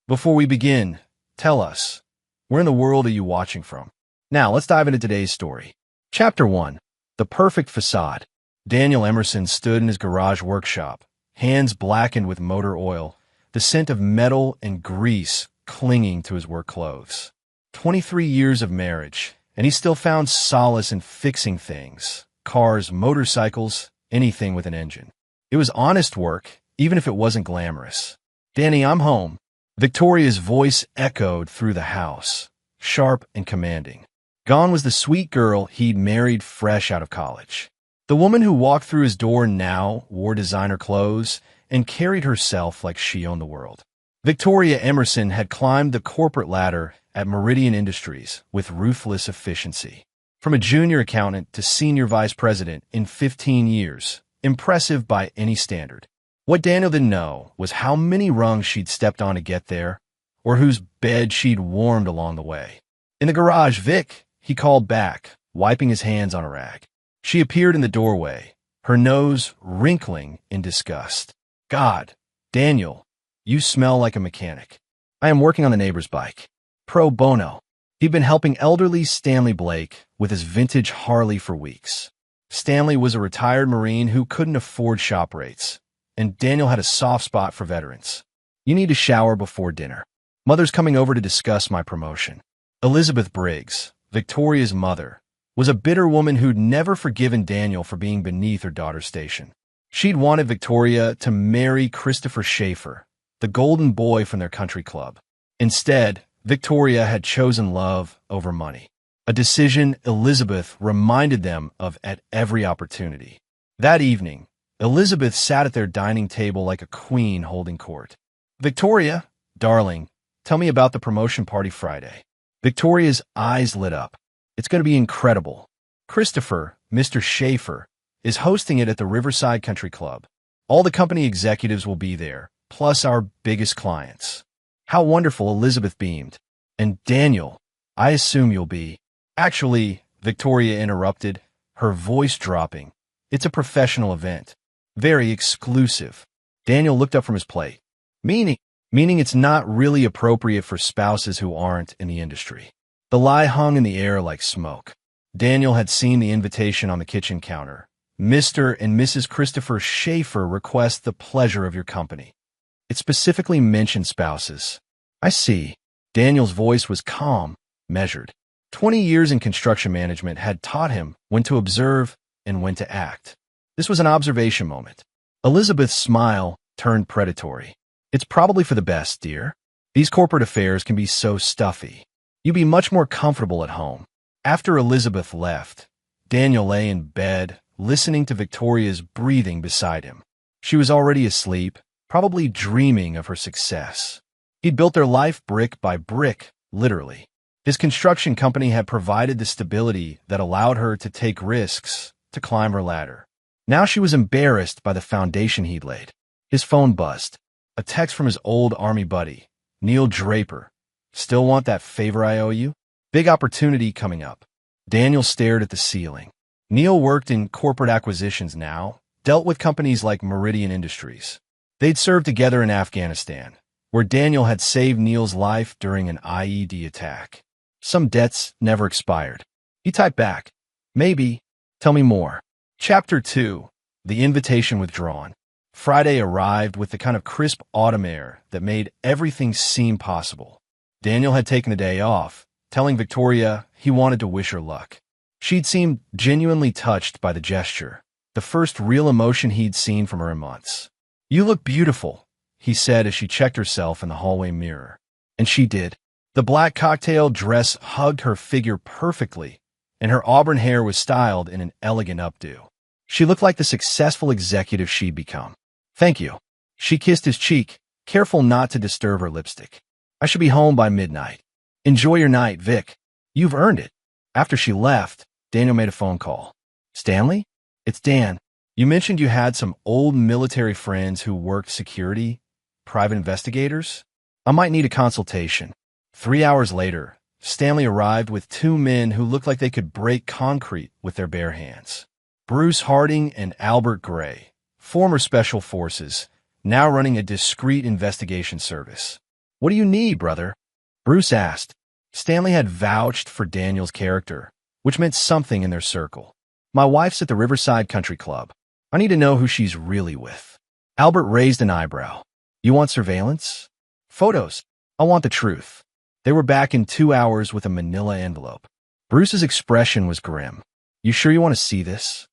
Before we begin, tell us, where in the world are you watching from? Now, let's dive into today's story. Chapter 1. The Perfect Facade. Daniel Emerson stood in his garage workshop, hands blackened with motor oil, the scent of metal and grease clinging to his work clothes. 23 years of marriage, and he still found solace in fixing things. Cars, motorcycles, anything with an engine. It was honest work, even if it wasn't glamorous. "Danny, I'm home." Victoria's voice echoed through the house, sharp and commanding. Gone was the sweet girl he'd married fresh out of college. The woman who walked through his door now wore designer clothes and carried herself like she owned the world. Victoria Emerson had climbed the corporate ladder at Meridian Industries with ruthless efficiency. From a junior accountant to senior vice president in 15 years, impressive by any standard. What Daniel didn't know was how many rungs she'd stepped on to get there, or whose bed she'd warmed along the way. In the garage, Vic, he called back, wiping his hands on a rag. She appeared in the doorway, her nose wrinkling in disgust. "God, Daniel, you smell like a mechanic." "I am working on the neighbor's bike. Pro bono." He'd been helping elderly Stanley Blake with his vintage Harley for weeks. Stanley was a retired Marine who couldn't afford shop rates, and Daniel had a soft spot for veterans. "You need to shower before dinner. Mother's coming over to discuss my promotion." Elizabeth Briggs, Victoria's mother, was a bitter woman who'd never forgiven Daniel for being beneath her daughter's station. She'd wanted Victoria to marry Christopher Schaefer, the golden boy from their country club. Instead, Victoria had chosen love over money, a decision Elizabeth reminded them of at every opportunity. That evening, Elizabeth sat at their dining table like a queen holding court. "Victoria, darling, tell me about the promotion party Friday." Victoria's eyes lit up. "It's going to be incredible. Christopher, Mr. Schaefer, is hosting it at the Riverside Country Club. All the company executives will be there, plus our biggest clients." "How wonderful," Elizabeth beamed. "And Daniel, I assume you'll be." "Actually," Victoria interrupted, her voice dropping, "it's a professional event. Very exclusive." Daniel looked up from his plate. Meaning it's not really appropriate for spouses who aren't in the industry." The lie hung in the air like smoke. Daniel had seen the invitation on the kitchen counter. "Mr. and Mrs. Christopher Schaefer request the pleasure of your company." It specifically mentioned spouses. "I see." Daniel's voice was calm, measured. 20 years in construction management had taught him when to observe and when to act. This was an observation moment. Elizabeth's smile turned predatory. "It's probably for the best, dear. These corporate affairs can be so stuffy. You'd be much more comfortable at home." After Elizabeth left, Daniel lay in bed, listening to Victoria's breathing beside him. She was already asleep, probably dreaming of her success. He'd built their life brick by brick, literally. His construction company had provided the stability that allowed her to take risks, to climb her ladder. Now she was embarrassed by the foundation he'd laid. His phone buzzed. A text from his old Army buddy, Neil Draper. "Still want that favor I owe you?" Big opportunity coming up. Daniel stared at the ceiling. Neil worked in corporate acquisitions now, dealt with companies like Meridian Industries. They'd served together in Afghanistan, where Daniel had saved Neil's life during an IED attack. Some debts never expired. He typed back, "Maybe. Tell me more." Chapter 2. The invitation withdrawn. Friday arrived with the kind of crisp autumn air that made everything seem possible. Daniel had taken the day off, telling Victoria he wanted to wish her luck. She'd seemed genuinely touched by the gesture, the first real emotion he'd seen from her in months. "You look beautiful," he said as she checked herself in the hallway mirror. And she did. The black cocktail dress hugged her figure perfectly, and her auburn hair was styled in an elegant updo. She looked like the successful executive she'd become. "Thank you." She kissed his cheek, careful not to disturb her lipstick. "I should be home by midnight." "Enjoy your night, Vic. You've earned it." After she left, Daniel made a phone call. "Stanley? It's Dan. You mentioned you had some old military friends who worked security, private investigators? I might need a consultation." 3 hours later, Stanley arrived with two men who looked like they could break concrete with their bare hands. Bruce Harding and Albert Gray, former Special Forces, now running a discreet investigation service. What do you need, brother? Bruce asked. Stanley had vouched for Daniel's character, which meant something in their circle. My wife's at the Riverside Country Club. I need to know who she's really with. Albert raised an eyebrow. You want surveillance? Photos. I want the truth. They were back in 2 hours with a manila envelope. Bruce's expression was grim. You sure you want to see this?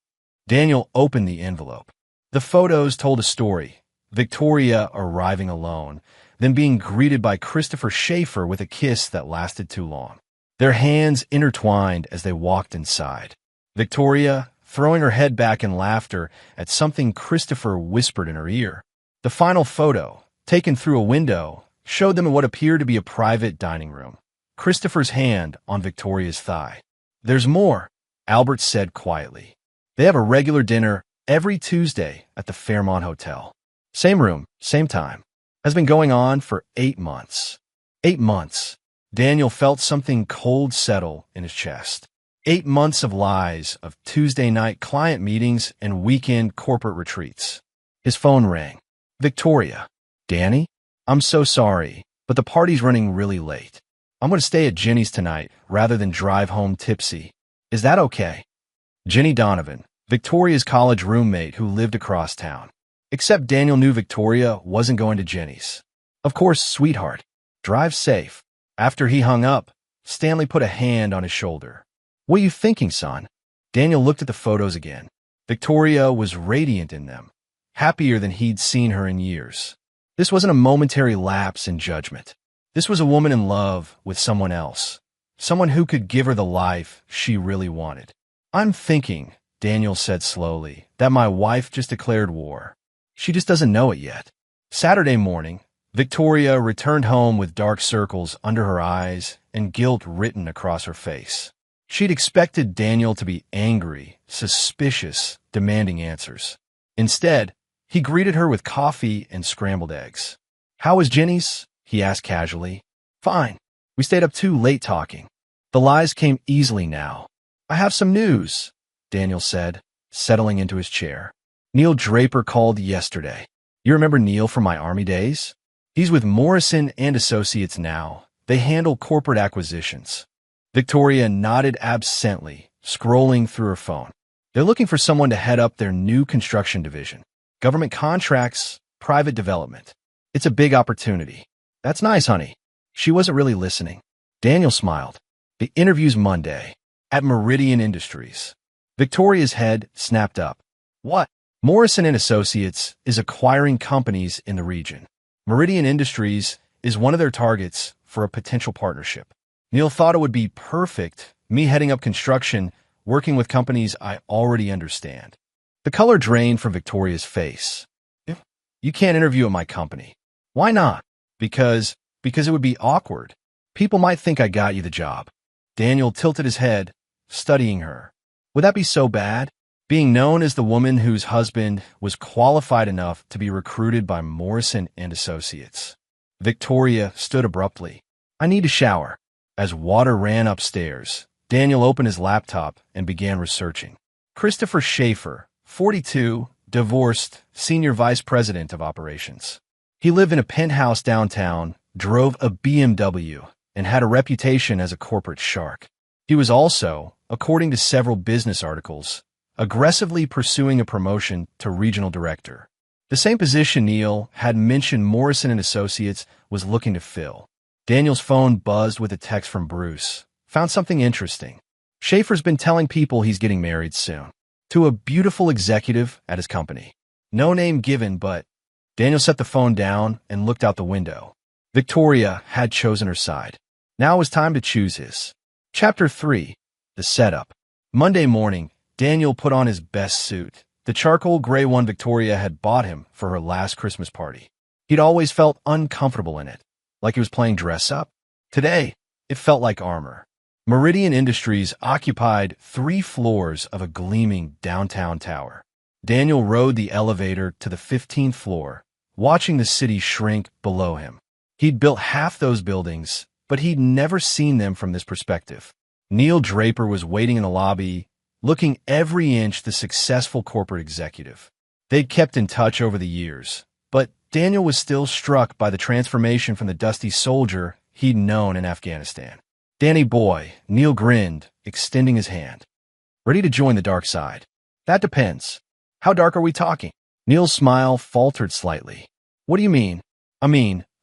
Daniel opened the envelope. The photos told a story. Victoria arriving alone, then being greeted by Christopher Schaefer with a kiss that lasted too long. Their hands intertwined as they walked inside. Victoria throwing her head back in laughter at something Christopher whispered in her ear. The final photo, taken through a window, showed them in what appeared to be a private dining room. Christopher's hand on Victoria's thigh. There's more, Albert said quietly. They have a regular dinner every Tuesday at the Fairmont Hotel. Same room, same time. Has been going on for 8 months. 8 months. Daniel felt something cold settle in his chest. 8 months of lies, of Tuesday night client meetings and weekend corporate retreats. His phone rang. Victoria. Danny? I'm so sorry, but the party's running really late. I'm going to stay at Jenny's tonight rather than drive home tipsy. Is that okay? Jenny Donovan, Victoria's college roommate who lived across town. Except Daniel knew Victoria wasn't going to Jenny's. Of course, sweetheart. Drive safe. After he hung up, Stanley put a hand on his shoulder. What are you thinking, son? Daniel looked at the photos again. Victoria was radiant in them, happier than he'd seen her in years. This wasn't a momentary lapse in judgment. This was a woman in love with someone else, someone who could give her the life she really wanted. I'm thinking, Daniel said slowly, that my wife just declared war. She just doesn't know it yet. Saturday morning, Victoria returned home with dark circles under her eyes and guilt written across her face. She'd expected Daniel to be angry, suspicious, demanding answers. Instead, he greeted her with coffee and scrambled eggs. How was Jenny's? He asked casually. Fine. We stayed up too late talking. The lies came easily now. I have some news, Daniel said, settling into his chair. Neil Draper called yesterday. You remember Neil from my Army days? He's with Morrison and Associates now. They handle corporate acquisitions. Victoria nodded absently, scrolling through her phone. They're looking for someone to head up their new construction division. Government contracts, private development. It's a big opportunity. That's nice, honey. She wasn't really listening. Daniel smiled. The interview's Monday, at Meridian Industries. Victoria's head snapped up. What? Morrison and Associates is acquiring companies in the region. Meridian Industries is one of their targets for a potential partnership. Neil thought it would be perfect, me heading up construction, working with companies I already understand. The color drained from Victoria's face. You can't interview at my company. Why not? Because it would be awkward. People might think I got you the job. Daniel tilted his head, studying her. Would that be so bad? Being known as the woman whose husband was qualified enough to be recruited by Morrison and Associates. Victoria stood abruptly. I need a shower. As water ran upstairs, Daniel opened his laptop and began researching. Christopher Schaefer, 42, divorced, senior vice president of operations. He lived in a penthouse downtown, drove a BMW, and had a reputation as a corporate shark. He was also, according to several business articles, aggressively pursuing a promotion to regional director. The same position Neil had mentioned Morrison and Associates was looking to fill. Daniel's phone buzzed with a text from Bruce. Found something interesting. Schaefer's been telling people he's getting married soon. To a beautiful executive at his company. No name given, but Daniel set the phone down and looked out the window. Victoria had chosen her side. Now it was time to choose his. Chapter 3. The Setup. Monday morning, Daniel put on his best suit, the charcoal gray one Victoria had bought him for her last Christmas party. He'd always felt uncomfortable in it, like he was playing dress-up. Today, it felt like armor. Meridian Industries occupied 3 floors of a gleaming downtown tower. Daniel rode the elevator to the 15th floor, watching the city shrink below him. He'd built half those buildings, but he'd never seen them from this perspective. Neil Draper was waiting in the lobby, looking every inch the successful corporate executive. They'd kept in touch over the years, but Daniel was still struck by the transformation from the dusty soldier he'd known in Afghanistan. "Danny boy," Neil grinned, extending his hand. "Ready to join the dark side?" "That depends. How dark are we talking?" Neil's smile faltered slightly. "What do you mean?"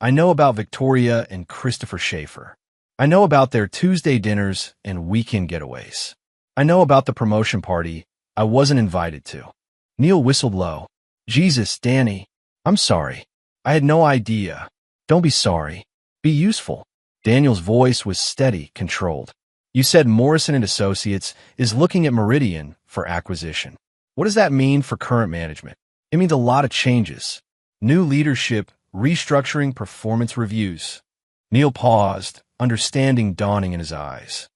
I know about Victoria and Christopher Schaefer. I know about their Tuesday dinners and weekend getaways. I know about the promotion party I wasn't invited to." Neil whistled low. "Jesus, Danny. I'm sorry. I had no idea." "Don't be sorry. Be useful." Daniel's voice was steady, controlled. "You said Morrison & Associates is looking at Meridian for acquisition. What does that mean for current management?" "It means a lot of changes. New leadership, restructuring, performance reviews." Neil paused, understanding dawning in his eyes.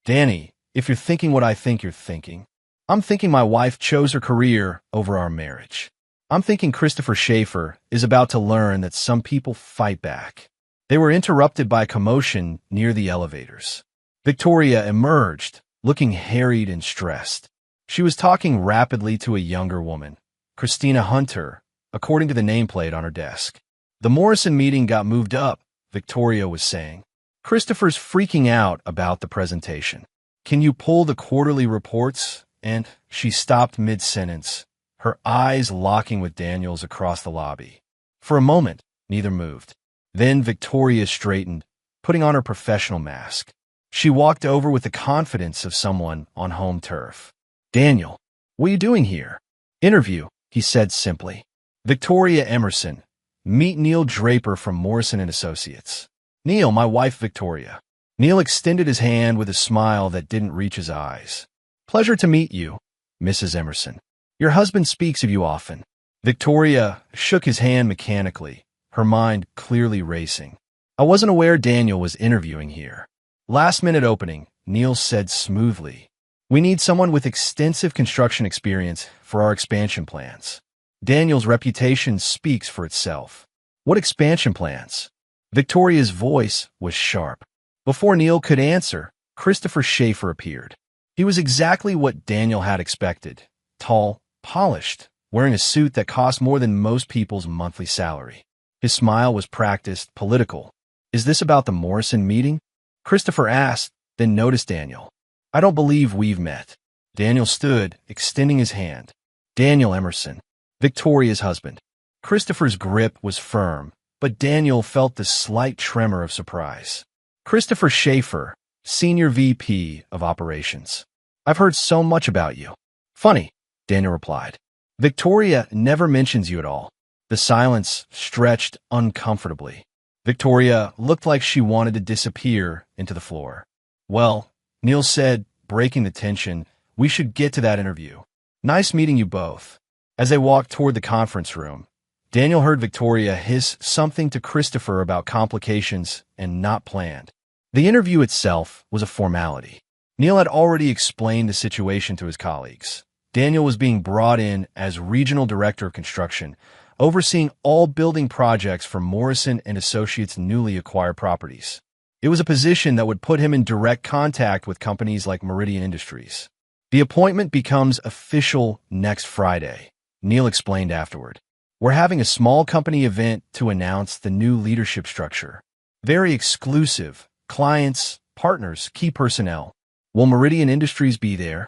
"Danny, if you're thinking what I think you're thinking, I'm thinking my wife chose her career over our marriage. I'm thinking Christopher Schaefer is about to learn that some people fight back." They were interrupted by commotion near the elevators. Victoria emerged, looking harried and stressed. She was talking rapidly to a younger woman, Christina Hunter, according to the nameplate on her desk. "The Morrison meeting got moved up," Victoria was saying. "Christopher's freaking out about the presentation. Can you pull the quarterly reports?" And she stopped mid-sentence, her eyes locking with Daniel's across the lobby. For a moment, neither moved. Then Victoria straightened, putting on her professional mask. She walked over with the confidence of someone on home turf. "Daniel, what are you doing here?" "Interview," he said simply. "Victoria Emerson. Meet Neil Draper from Morrison & Associates." "Neil, my wife Victoria." Neil extended his hand with a smile that didn't reach his eyes. "Pleasure to meet you, Mrs. Emerson. Your husband speaks of you often." Victoria shook his hand mechanically, her mind clearly racing. "I wasn't aware Daniel was interviewing here." "Last-minute opening," Neil said smoothly. "We need someone with extensive construction experience for our expansion plans." Daniel's reputation speaks for itself. "What expansion plans?" Victoria's voice was sharp. Before Neil could answer, Christopher Schaefer appeared. He was exactly what Daniel had expected. Tall, polished, wearing a suit that cost more than most people's monthly salary. His smile was practiced, political. "Is this about the Morrison meeting?" Christopher asked, then noticed Daniel. "I don't believe we've met." Daniel stood, extending his hand. "Daniel Emerson, Victoria's husband." Christopher's grip was firm, but Daniel felt the slight tremor of surprise. "Christopher Schaefer, Senior VP of Operations. I've heard so much about you." "Funny," Daniel replied. "Victoria never mentions you at all." The silence stretched uncomfortably. Victoria looked like she wanted to disappear into the floor. "Well," Neil said, breaking the tension, "we should get to that interview. Nice meeting you both." As they walked toward the conference room, Daniel heard Victoria hiss something to Christopher about complications and not planned. The interview itself was a formality. Neil had already explained the situation to his colleagues. Daniel was being brought in as Regional Director of Construction, overseeing all building projects for Morrison & Associates' newly acquired properties. It was a position that would put him in direct contact with companies like Meridian Industries. "The appointment becomes official next Friday," Neil explained afterward. "We're having a small company event to announce the new leadership structure. Very exclusive. Clients, partners, key personnel. Will Meridian Industries be there?"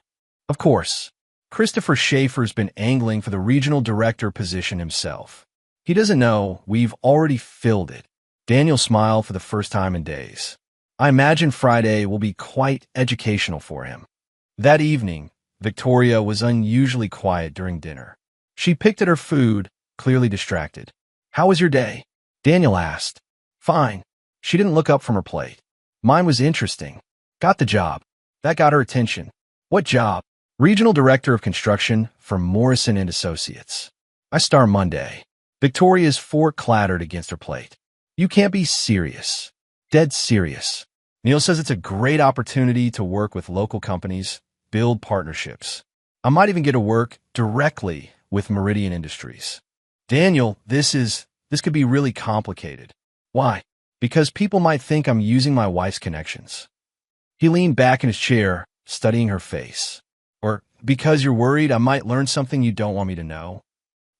"Of course." Christopher Schaefer's been angling for the regional director position himself. "He doesn't know we've already filled it." Daniel smiled for the first time in days. "I imagine Friday will be quite educational for him." That evening, Victoria was unusually quiet during dinner. She picked at her food, clearly distracted. "How was your day?" Daniel asked. "Fine." She didn't look up from her plate. "Mine was interesting. Got the job." That got her attention. "What job?" "Regional Director of Construction for Morrison & Associates. I start Monday." Victoria's fork clattered against her plate. "You can't be serious." "Dead serious." Neil says it's a great opportunity to work with local companies, build partnerships. I might even get to work directly with Meridian Industries. "Daniel, this could be really complicated." "Why?" "Because people might think I'm using my wife's connections." He leaned back in his chair, studying her face. "Or because you're worried I might learn something you don't want me to know."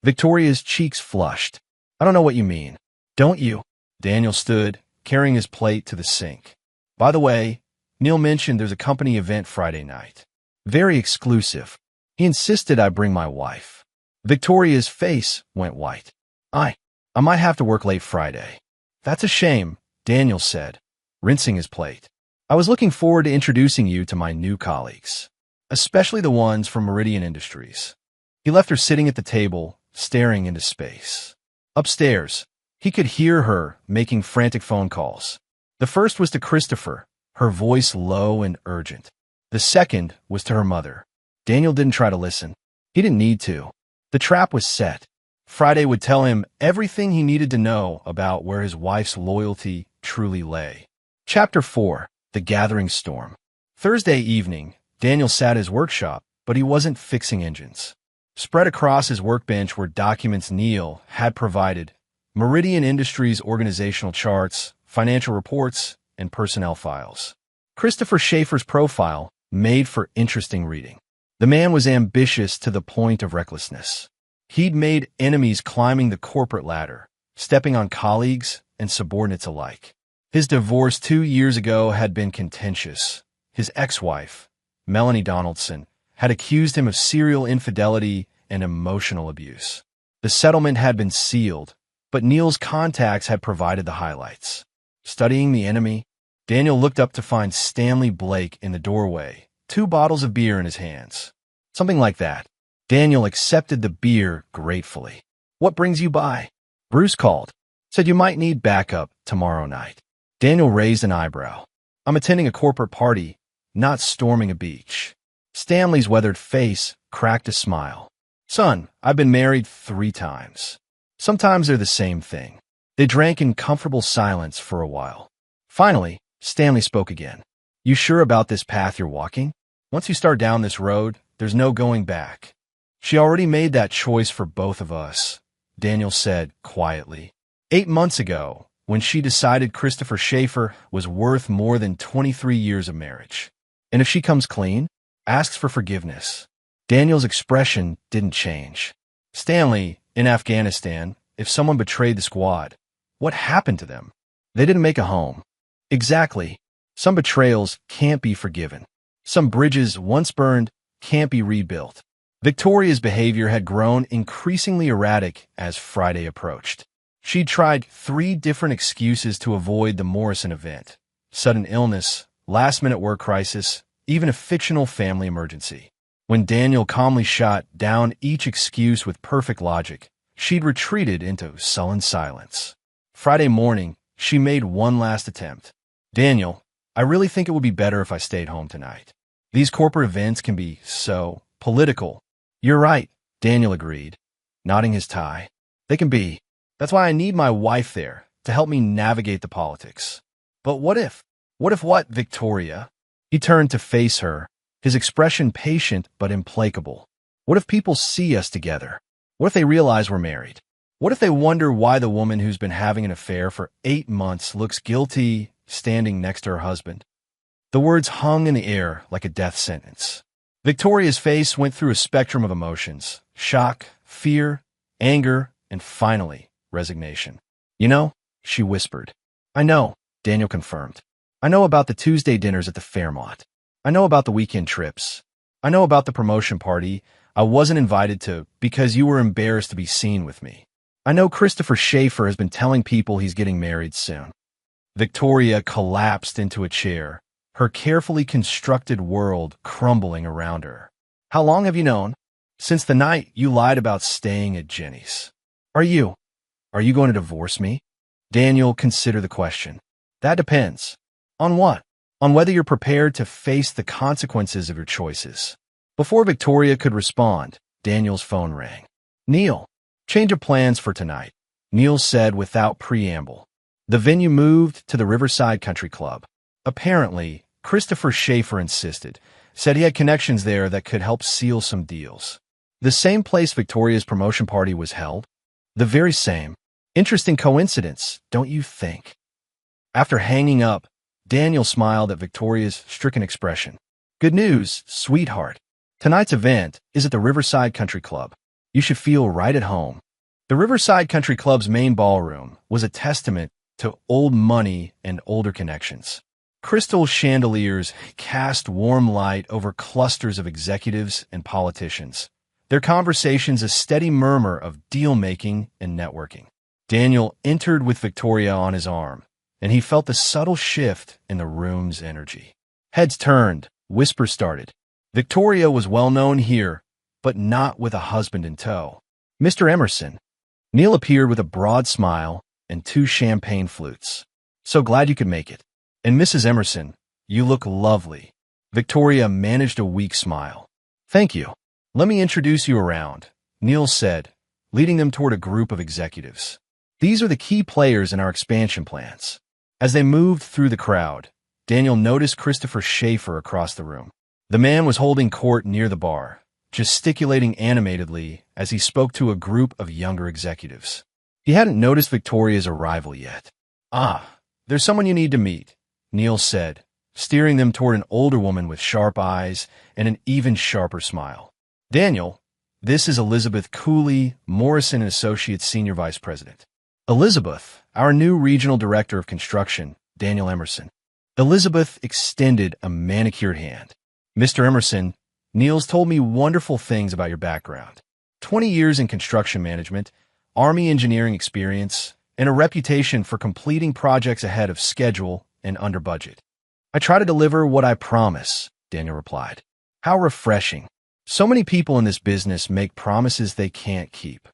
Victoria's cheeks flushed. I don't know what you mean. Don't you? Daniel stood, carrying his plate to the sink. By the way, Neil mentioned there's a company event Friday night. Very exclusive. He insisted I bring my wife. Victoria's face went white. I might have to work late Friday. That's a shame, Daniel said, rinsing his plate. I was looking forward to introducing you to my new colleagues, especially the ones from Meridian Industries. He left her sitting at the table, staring into space. Upstairs, he could hear her making frantic phone calls. The first was to Christopher, her voice low and urgent. The second was to her mother. Daniel didn't try to listen. He didn't need to. The trap was set. Friday would tell him everything he needed to know about where his wife's loyalty truly lay. Chapter 4. The Gathering Storm. Thursday evening, Daniel sat at his workshop, but he wasn't fixing engines. Spread across his workbench were documents Neil had provided, Meridian Industries organizational charts, financial reports, and personnel files. Christopher Schaefer's profile made for interesting reading. The man was ambitious to the point of recklessness. He'd made enemies climbing the corporate ladder, stepping on colleagues and subordinates alike. His divorce 2 years ago had been contentious. His ex-wife, Melanie Donaldson, had accused him of serial infidelity and emotional abuse. The settlement had been sealed, but Neil's contacts had provided the highlights. Studying the enemy, Daniel looked up to find Stanley Blake in the doorway, 2 bottles of beer in his hands. Something like that. Daniel accepted the beer gratefully. What brings you by? Bruce called. Said you might need backup tomorrow night. Daniel raised an eyebrow. I'm attending a corporate party, not storming a beach. Stanley's weathered face cracked a smile. Son, I've been married 3 times. Sometimes they're the same thing. They drank in comfortable silence for a while. Finally, Stanley spoke again. You sure about this path you're walking? Once you start down this road, there's no going back. She already made that choice for both of us, Daniel said quietly. 8 months ago, when she decided Christopher Schaefer was worth more than 23 years of marriage. And if she comes clean, asks for forgiveness. Daniel's expression didn't change. Stanley, in Afghanistan, if someone betrayed the squad, what happened to them? They didn't make a home. Exactly. Some betrayals can't be forgiven. Some bridges once burned can't be rebuilt. Victoria's behavior had grown increasingly erratic as Friday approached. She'd tried 3 different excuses to avoid the Morrison event: sudden illness, last-minute work crisis, even a fictional family emergency. When Daniel calmly shot down each excuse with perfect logic, she'd retreated into sullen silence. Friday morning, she made one last attempt. Daniel, I really think it would be better if I stayed home tonight. These corporate events can be so political. You're right, Daniel agreed, nodding his tie. They can be. That's why I need my wife there, to help me navigate the politics. But what if? What if what, Victoria? He turned to face her, his expression patient but implacable. What if people see us together? What if they realize we're married? What if they wonder why the woman who's been having an affair for 8 months looks guilty standing next to her husband? The words hung in the air like a death sentence. Victoria's face went through a spectrum of emotions: shock, fear, anger, and finally, resignation. You know, she whispered. I know, Daniel confirmed. I know about the Tuesday dinners at the Fairmont. I know about the weekend trips. I know about the promotion party I wasn't invited to because you were embarrassed to be seen with me. I know Christopher Schaefer has been telling people he's getting married soon. Victoria collapsed into a chair, her carefully constructed world crumbling around her. How long have you known? Since the night you lied about staying at Jenny's. Are you going to divorce me? Daniel considered the question. That depends. On what? On whether you're prepared to face the consequences of your choices. Before Victoria could respond, Daniel's phone rang. Neil, change of plans for tonight, Neil said without preamble. The venue moved to the Riverside Country Club. Apparently, Christopher Schaefer insisted, said he had connections there that could help seal some deals. The same place Victoria's promotion party was held? The very same. Interesting coincidence, don't you think? After hanging up, Daniel smiled at Victoria's stricken expression. Good news, sweetheart. Tonight's event is at the Riverside Country Club. You should feel right at home. The Riverside Country Club's main ballroom was a testament to old money and older connections. Crystal chandeliers cast warm light over clusters of executives and politicians, their conversations a steady murmur of deal-making and networking. Daniel entered with Victoria on his arm, and he felt the subtle shift in the room's energy. Heads turned, whispers started. Victoria was well known here, but not with a husband in tow. Mr. Emerson. Neil appeared with a broad smile and 2 champagne flutes. So glad you could make it. And Mrs. Emerson, you look lovely. Victoria managed a weak smile. Thank you. Let me introduce you around, Neil said, leading them toward a group of executives. These are the key players in our expansion plans. As they moved through the crowd, Daniel noticed Christopher Schaefer across the room. The man was holding court near the bar, gesticulating animatedly as he spoke to a group of younger executives. He hadn't noticed Victoria's arrival yet. Ah, there's someone you need to meet, Neil said, steering them toward an older woman with sharp eyes and an even sharper smile. Daniel, this is Elizabeth Cooley, Morrison & Associates Senior Vice President. Elizabeth, our new Regional Director of Construction, Daniel Emerson. Elizabeth extended a manicured hand. Mr. Emerson, Neil's told me wonderful things about your background. 20 years in construction management, Army engineering experience, and a reputation for completing projects ahead of schedule and under budget. I try to deliver what I promise, Daniel replied. How refreshing. So many people in this business make promises they can't keep.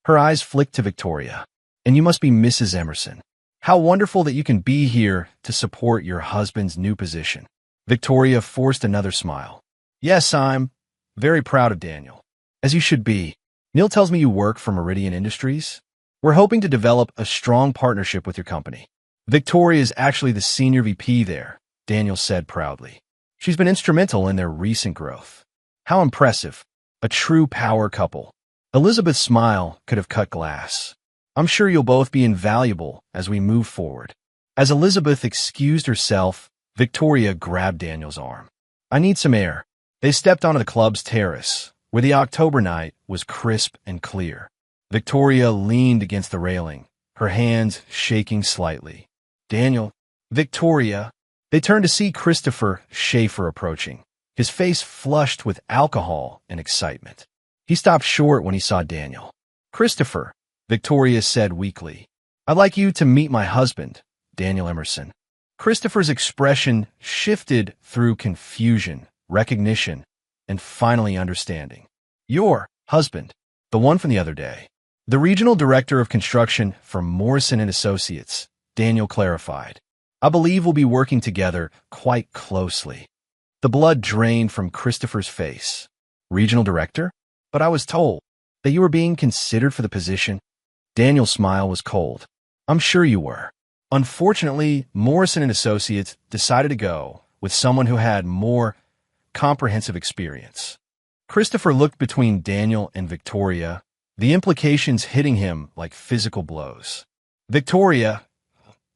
Her eyes flicked to Victoria. And you must be Mrs. Emerson. How wonderful that you can be here to support your husband's new position. Victoria forced another smile. Yes, I'm very proud of Daniel. As you should be. Neil tells me you work for Meridian Industries. We're hoping to develop a strong partnership with your company. Victoria is actually the senior VP there, Daniel said proudly. She's been instrumental in their recent growth. How impressive. A true power couple. Elizabeth's smile could have cut glass. I'm sure you'll both be invaluable as we move forward. As Elizabeth excused herself, Victoria grabbed Daniel's arm. I need some air. They stepped onto the club's terrace, where the October night was crisp and clear. Victoria leaned against the railing, her hands shaking slightly. Daniel, Victoria. They turned to see Christopher Schaefer approaching, his face flushed with alcohol and excitement. He stopped short when he saw Daniel. Christopher, Victoria said weakly. I'd like you to meet my husband, Daniel Emerson. Christopher's expression shifted through confusion, recognition, and finally understanding. Your husband, the one from the other day. The regional director of construction for Morrison & Associates, Daniel clarified. I believe we'll be working together quite closely. The blood drained from Christopher's face. Regional director? But I was told that you were being considered for the position. Daniel's smile was cold. I'm sure you were. Unfortunately, Morrison & Associates decided to go with someone who had more comprehensive experience. Christopher looked between Daniel and Victoria, the implications hitting him like physical blows. Victoria,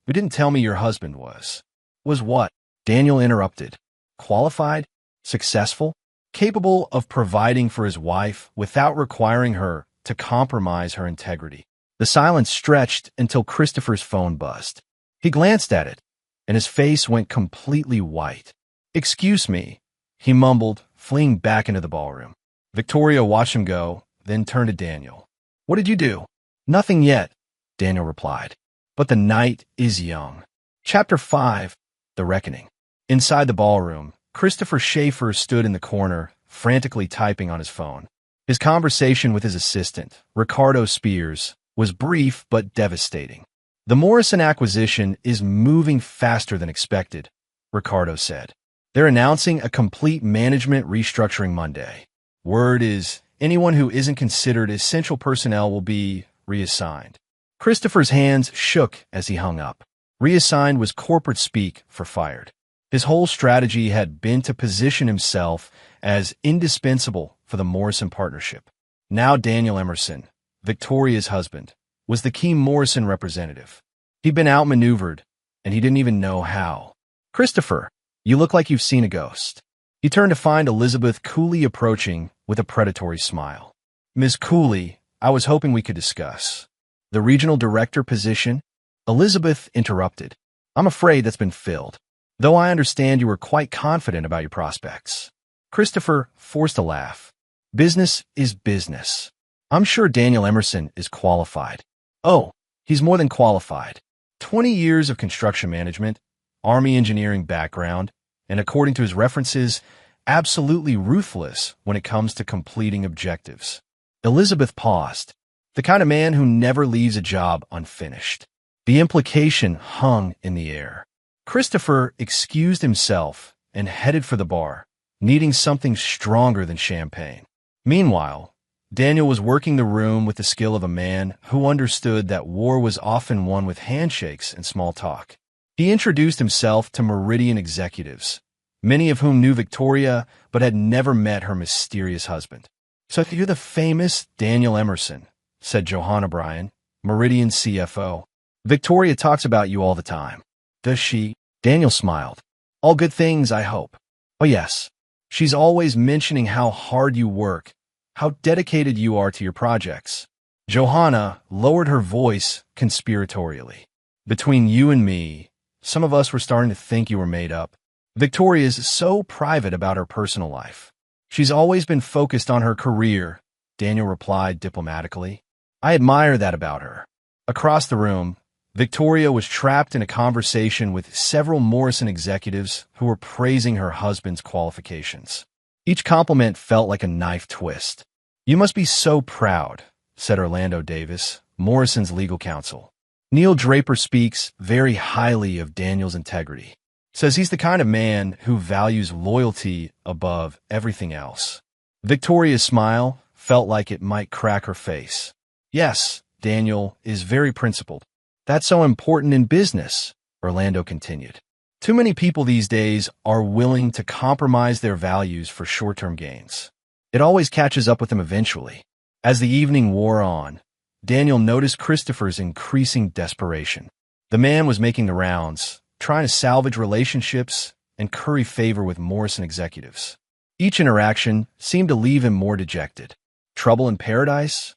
you didn't tell me your husband was. Was what? Daniel interrupted. Qualified? Successful? Capable of providing for his wife without requiring her to compromise her integrity. The silence stretched until Christopher's phone buzzed. He glanced at it, and his face went completely white. Excuse me, he mumbled, fleeing back into the ballroom. Victoria watched him go, then turned to Daniel. What did you do? Nothing yet, Daniel replied. But the night is young. Chapter 5, The Reckoning. Inside the ballroom, Christopher Schaefer stood in the corner, frantically typing on his phone. His conversation with his assistant, Ricardo Spears, was brief but devastating. The Morrison acquisition is moving faster than expected, Ricardo said. They're announcing a complete management restructuring Monday. Word is, anyone who isn't considered essential personnel will be reassigned. Christopher's hands shook as he hung up. Reassigned was corporate speak for fired. His whole strategy had been to position himself as indispensable for the Morrison partnership. Now Daniel Emerson, Victoria's husband, was the key Morrison representative. He'd been outmaneuvered, and he didn't even know how. Christopher, you look like you've seen a ghost. He turned to find Elizabeth coolly approaching with a predatory smile. Miss Cooley, I was hoping we could discuss. The regional director position? Elizabeth interrupted. I'm afraid that's been filled, though I understand you were quite confident about your prospects. Christopher forced a laugh. Business is business. I'm sure Daniel Emerson is qualified. Oh, he's more than qualified. 20 years of construction management, Army engineering background, and according to his references, absolutely ruthless when it comes to completing objectives. Elizabeth paused. The kind of man who never leaves a job unfinished. The implication hung in the air. Christopher excused himself and headed for the bar, needing something stronger than champagne. Meanwhile, Daniel was working the room with the skill of a man who understood that war was often won with handshakes and small talk. He introduced himself to Meridian executives, many of whom knew Victoria but had never met her mysterious husband. So you're the famous Daniel Emerson, said Johanna Bryan, Meridian's CFO. Victoria talks about you all the time. Does she? Daniel smiled. All good things, I hope. Oh yes. She's always mentioning how hard you work, how dedicated you are to your projects. Johanna lowered her voice conspiratorially. Between you and me, some of us were starting to think you were made up. Victoria's so private about her personal life. She's always been focused on her career, Daniel replied diplomatically. I admire that about her. Across the room, Victoria was trapped in a conversation with several Morrison executives who were praising her husband's qualifications. Each compliment felt like a knife twist. You must be so proud, said Orlando Davis, Morrison's legal counsel. Neil Draper speaks very highly of Daniel's integrity. Says he's the kind of man who values loyalty above everything else. Victoria's smile felt like it might crack her face. Yes, Daniel is very principled. That's so important in business, Orlando continued. Too many people these days are willing to compromise their values for short-term gains. It always catches up with them eventually. As the evening wore on, Daniel noticed Christopher's increasing desperation. The man was making the rounds, trying to salvage relationships and curry favor with Morrison executives. Each interaction seemed to leave him more dejected. Trouble in paradise?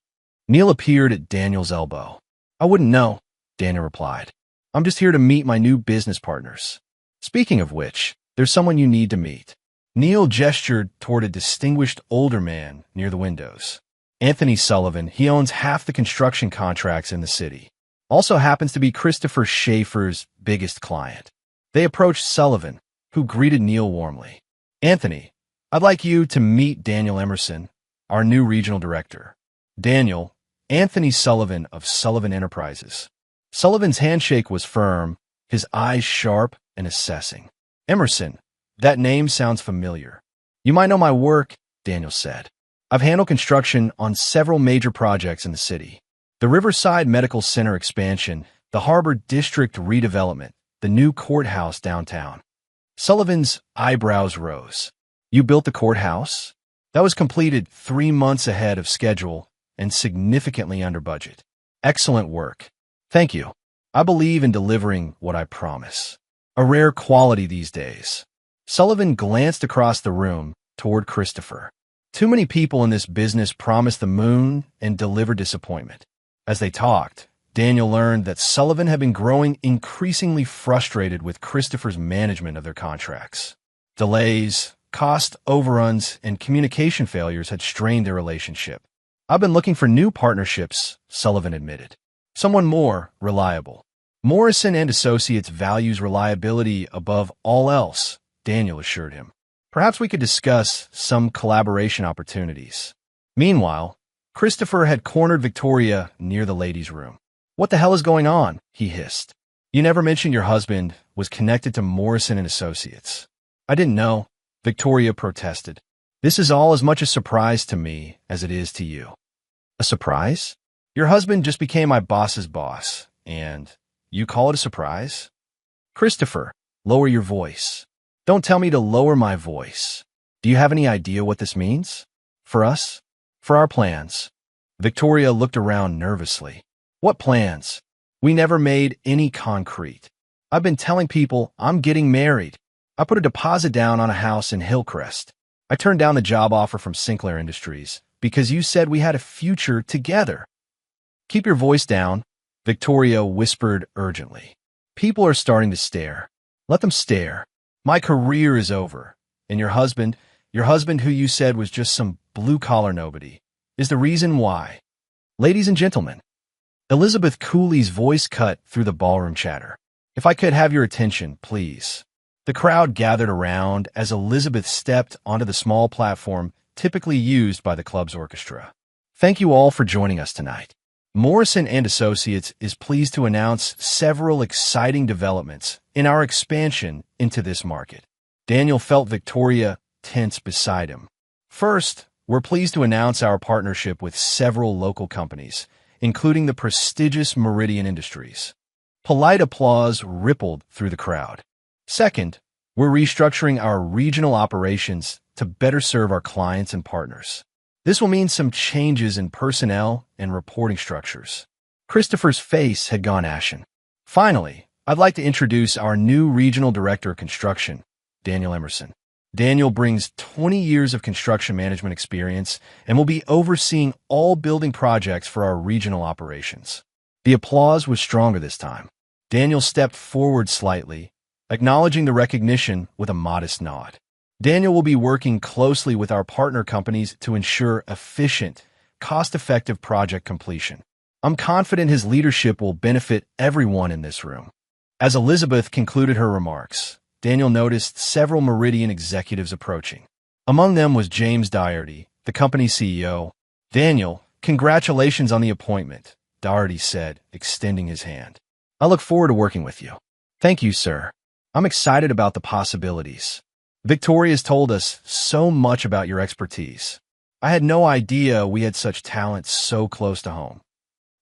Neil appeared at Daniel's elbow. I wouldn't know, Daniel replied. I'm just here to meet my new business partners. Speaking of which, there's someone you need to meet. Neil gestured toward a distinguished older man near the windows. Anthony Sullivan, he owns half the construction contracts in the city. Also happens to be Christopher Schaefer's biggest client. They approached Sullivan, who greeted Neil warmly. Anthony, I'd like you to meet Daniel Emerson, our new regional director. Daniel, Anthony Sullivan of Sullivan Enterprises. Sullivan's handshake was firm, his eyes sharp and assessing. Emerson, that name sounds familiar. You might know my work, Daniel said. I've handled construction on several major projects in the city. The Riverside Medical Center expansion, the Harbor District redevelopment, the new courthouse downtown. Sullivan's eyebrows rose. You built the courthouse? That was completed 3 months ahead of schedule and significantly under budget. Excellent work. Thank you. I believe in delivering what I promise. A rare quality these days. Sullivan glanced across the room toward Christopher. Too many people in this business promise the moon and deliver disappointment. As they talked, Daniel learned that Sullivan had been growing increasingly frustrated with Christopher's management of their contracts. Delays, cost overruns, and communication failures had strained their relationship. I've been looking for new partnerships, Sullivan admitted. Someone more reliable. Morrison and Associates values reliability above all else, Daniel assured him. Perhaps we could discuss some collaboration opportunities. Meanwhile, Christopher had cornered Victoria near the ladies' room. What the hell is going on? He hissed. You never mentioned your husband was connected to Morrison and Associates. I didn't know, Victoria protested. This is all as much a surprise to me as it is to you. A surprise? Your husband just became my boss's boss, and you call it a surprise? Christopher, lower your voice. Don't tell me to lower my voice. Do you have any idea what this means? For us? For our plans. Victoria looked around nervously. What plans? We never made any concrete. I've been telling people I'm getting married. I put a deposit down on a house in Hillcrest. I turned down the job offer from Sinclair Industries because you said we had a future together. Keep your voice down, Victoria whispered urgently. People are starting to stare. Let them stare. My career is over. And your husband who you said was just some blue-collar nobody, is the reason why. Ladies and gentlemen, Elizabeth Cooley's voice cut through the ballroom chatter. If I could have your attention, please. The crowd gathered around as Elizabeth stepped onto the small platform typically used by the club's orchestra. Thank you all for joining us tonight. Morrison & Associates is pleased to announce several exciting developments in our expansion into this market. Daniel felt Victoria tense beside him. First, we're pleased to announce our partnership with several local companies, including the prestigious Meridian Industries. Polite applause rippled through the crowd. Second, we're restructuring our regional operations to better serve our clients and partners. This will mean some changes in personnel and reporting structures. Christopher's face had gone ashen. Finally, I'd like to introduce our new Regional Director of Construction, Daniel Emerson. Daniel brings 20 years of construction management experience and will be overseeing all building projects for our regional operations. The applause was stronger this time. Daniel stepped forward slightly, acknowledging the recognition with a modest nod. Daniel will be working closely with our partner companies to ensure efficient, cost-effective project completion. I'm confident his leadership will benefit everyone in this room. As Elizabeth concluded her remarks, Daniel noticed several Meridian executives approaching. Among them was James Doherty, the company's CEO. Daniel, congratulations on the appointment, Doherty said, extending his hand. I look forward to working with you. Thank you, sir. I'm excited about the possibilities. Victoria's told us so much about your expertise. I had no idea we had such talent so close to home.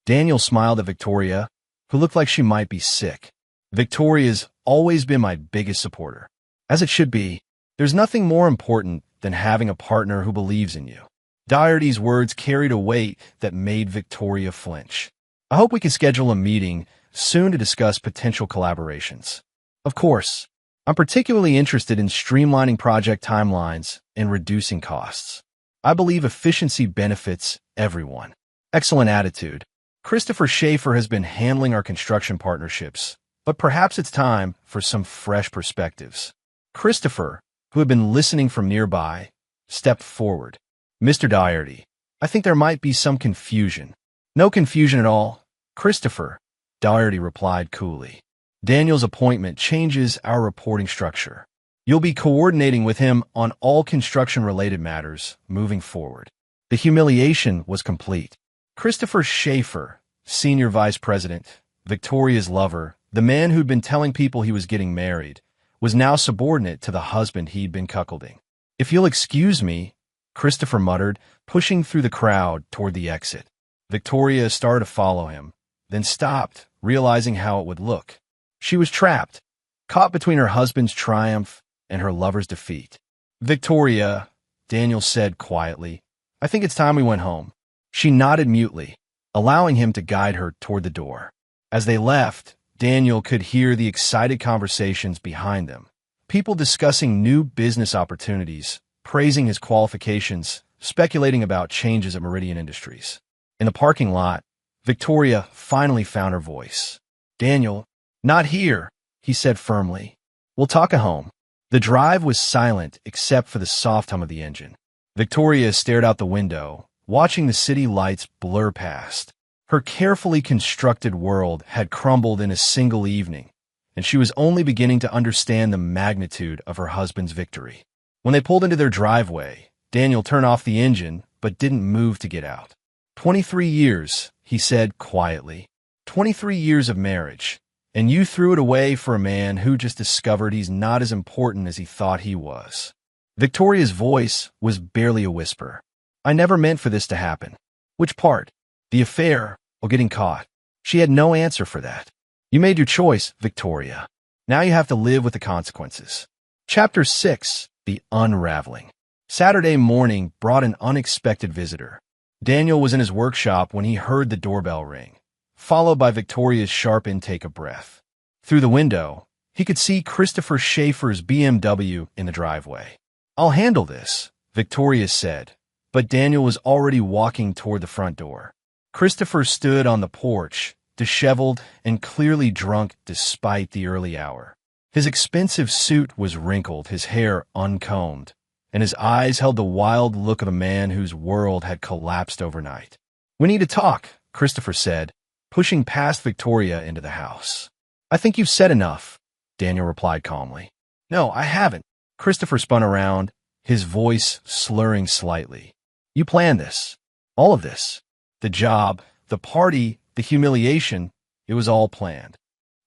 Daniel smiled at Victoria, who looked like she might be sick. Victoria's always been my biggest supporter. As it should be, there's nothing more important than having a partner who believes in you. Doherty's words carried a weight that made Victoria flinch. I hope we can schedule a meeting soon to discuss potential collaborations. Of course, I'm particularly interested in streamlining project timelines and reducing costs. I believe efficiency benefits everyone. Excellent attitude. Christopher Schaefer has been handling our construction partnerships, but perhaps it's time for some fresh perspectives. Christopher, who had been listening from nearby, stepped forward. Mr. Doherty, I think there might be some confusion. No confusion at all, Christopher, Doherty replied coolly. Daniel's appointment changes our reporting structure. You'll be coordinating with him on all construction-related matters moving forward. The humiliation was complete. Christopher Schaefer, Senior Vice President, Victoria's lover, the man who'd been telling people he was getting married, was now subordinate to the husband he'd been cuckolding. If you'll excuse me, Christopher muttered, pushing through the crowd toward the exit. Victoria started to follow him, then stopped, realizing how it would look. She was trapped, caught between her husband's triumph and her lover's defeat. Victoria, Daniel said quietly, I think it's time we went home. She nodded mutely, allowing him to guide her toward the door. As they left, Daniel could hear the excited conversations behind them. People discussing new business opportunities, praising his qualifications, speculating about changes at Meridian Industries. In the parking lot, Victoria finally found her voice. Daniel, not here, he said firmly. We'll talk at home. The drive was silent except for the soft hum of the engine. Victoria stared out the window, watching the city lights blur past. Her carefully constructed world had crumbled in a single evening, and she was only beginning to understand the magnitude of her husband's victory. When they pulled into their driveway, Daniel turned off the engine but didn't move to get out. 23 years, he said quietly. 23 years of marriage. And you threw it away for a man who just discovered he's not as important as he thought he was. Victoria's voice was barely a whisper. I never meant for this to happen. Which part? The affair or getting caught? She had no answer for that. You made your choice, Victoria. Now you have to live with the consequences. Chapter 6, The Unraveling. Saturday morning brought an unexpected visitor. Daniel was in his workshop when he heard the doorbell ring, followed by Victoria's sharp intake of breath. Through the window, he could see Christopher Schaefer's BMW in the driveway. I'll handle this, Victoria said, but Daniel was already walking toward the front door. Christopher stood on the porch, disheveled and clearly drunk despite the early hour. His expensive suit was wrinkled, his hair uncombed, and his eyes held the wild look of a man whose world had collapsed overnight. "We need to talk," Christopher said, pushing past Victoria into the house. "I think you've said enough," Daniel replied calmly. "No, I haven't." Christopher spun around, his voice slurring slightly. "You planned this. All of this. The job, the party, the humiliation. It was all planned."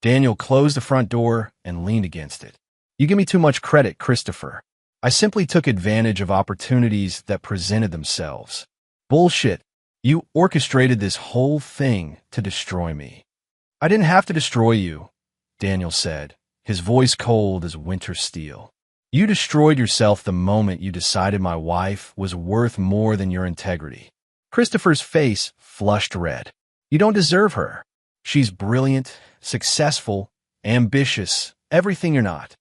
Daniel closed the front door and leaned against it. "You give me too much credit, Christopher. I simply took advantage of opportunities that presented themselves." "Bullshit. You orchestrated this whole thing to destroy me." "I didn't have to destroy you," Daniel said, his voice cold as winter steel. "You destroyed yourself the moment you decided my wife was worth more than your integrity." Christopher's face flushed red. "You don't deserve her. She's brilliant, successful, ambitious, everything you're not."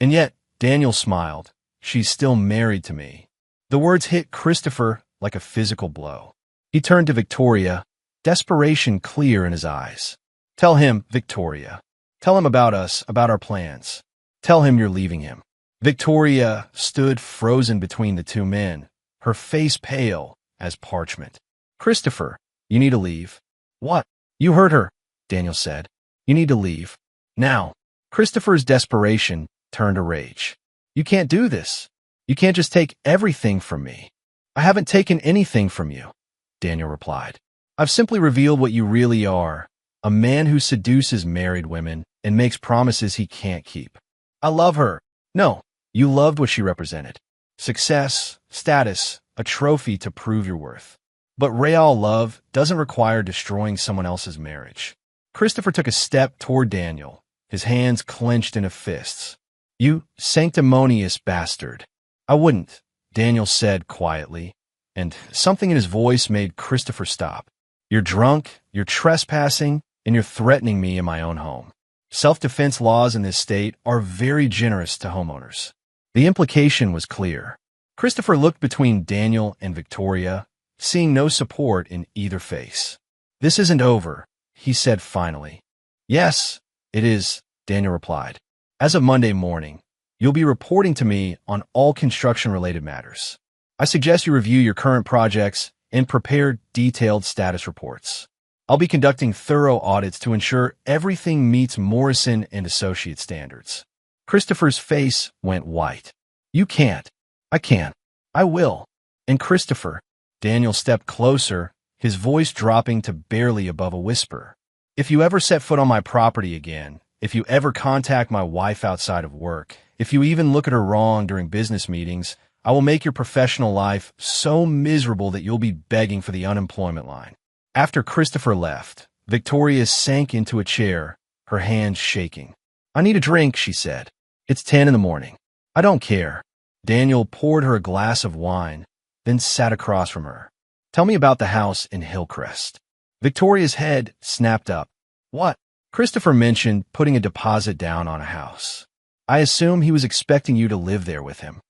"And yet," Daniel smiled, "she's still married to me." The words hit Christopher like a physical blow. He turned to Victoria, desperation clear in his eyes. "Tell him, Victoria. Tell him about us, about our plans. Tell him you're leaving him." Victoria stood frozen between the two men, her face pale as parchment. "Christopher, you need to leave." "What?" "You heard her," Daniel said. "You need to leave. Now." Christopher's desperation turned to rage. "You can't do this. You can't just take everything from me." "I haven't taken anything from you," Daniel replied. "I've simply revealed what you really are, a man who seduces married women and makes promises he can't keep." "I love her." "No, you loved what she represented. Success, status, a trophy to prove your worth. But real love doesn't require destroying someone else's marriage." Christopher took a step toward Daniel, his hands clenched into fists. "You sanctimonious bastard." "I wouldn't," Daniel said quietly, and something in his voice made Christopher stop. "You're drunk, you're trespassing, and you're threatening me in my own home. Self-defense laws in this state are very generous to homeowners." The implication was clear. Christopher looked between Daniel and Victoria, seeing no support in either face. "This isn't over," he said finally. "Yes, it is," Daniel replied. "As of Monday morning, you'll be reporting to me on all construction-related matters. I suggest you review your current projects and prepare detailed status reports. I'll be conducting thorough audits to ensure everything meets Morrison and Associates standards." Christopher's face went white. "You can't." "I can. I will." "And Christopher," Daniel stepped closer, his voice dropping to barely above a whisper, "if you ever set foot on my property again, if you ever contact my wife outside of work, if you even look at her wrong during business meetings, I will make your professional life so miserable that you'll be begging for the unemployment line." After Christopher left, Victoria sank into a chair, her hands shaking. "I need a drink," she said. "It's 10 in the morning." "I don't care." Daniel poured her a glass of wine, then sat across from her. "Tell me about the house in Hillcrest." Victoria's head snapped up. "What?" "Christopher mentioned putting a deposit down on a house. I assume he was expecting you to live there with him."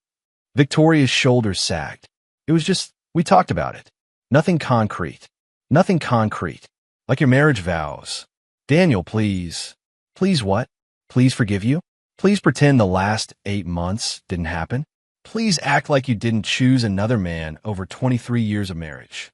Victoria's shoulders sagged. "It was just, we talked about it. Nothing concrete. Nothing concrete. Like your marriage vows." "Daniel, please." "Please what? Please forgive you? Please pretend the last 8 months didn't happen? Please act like you didn't choose another man over 23 years of marriage."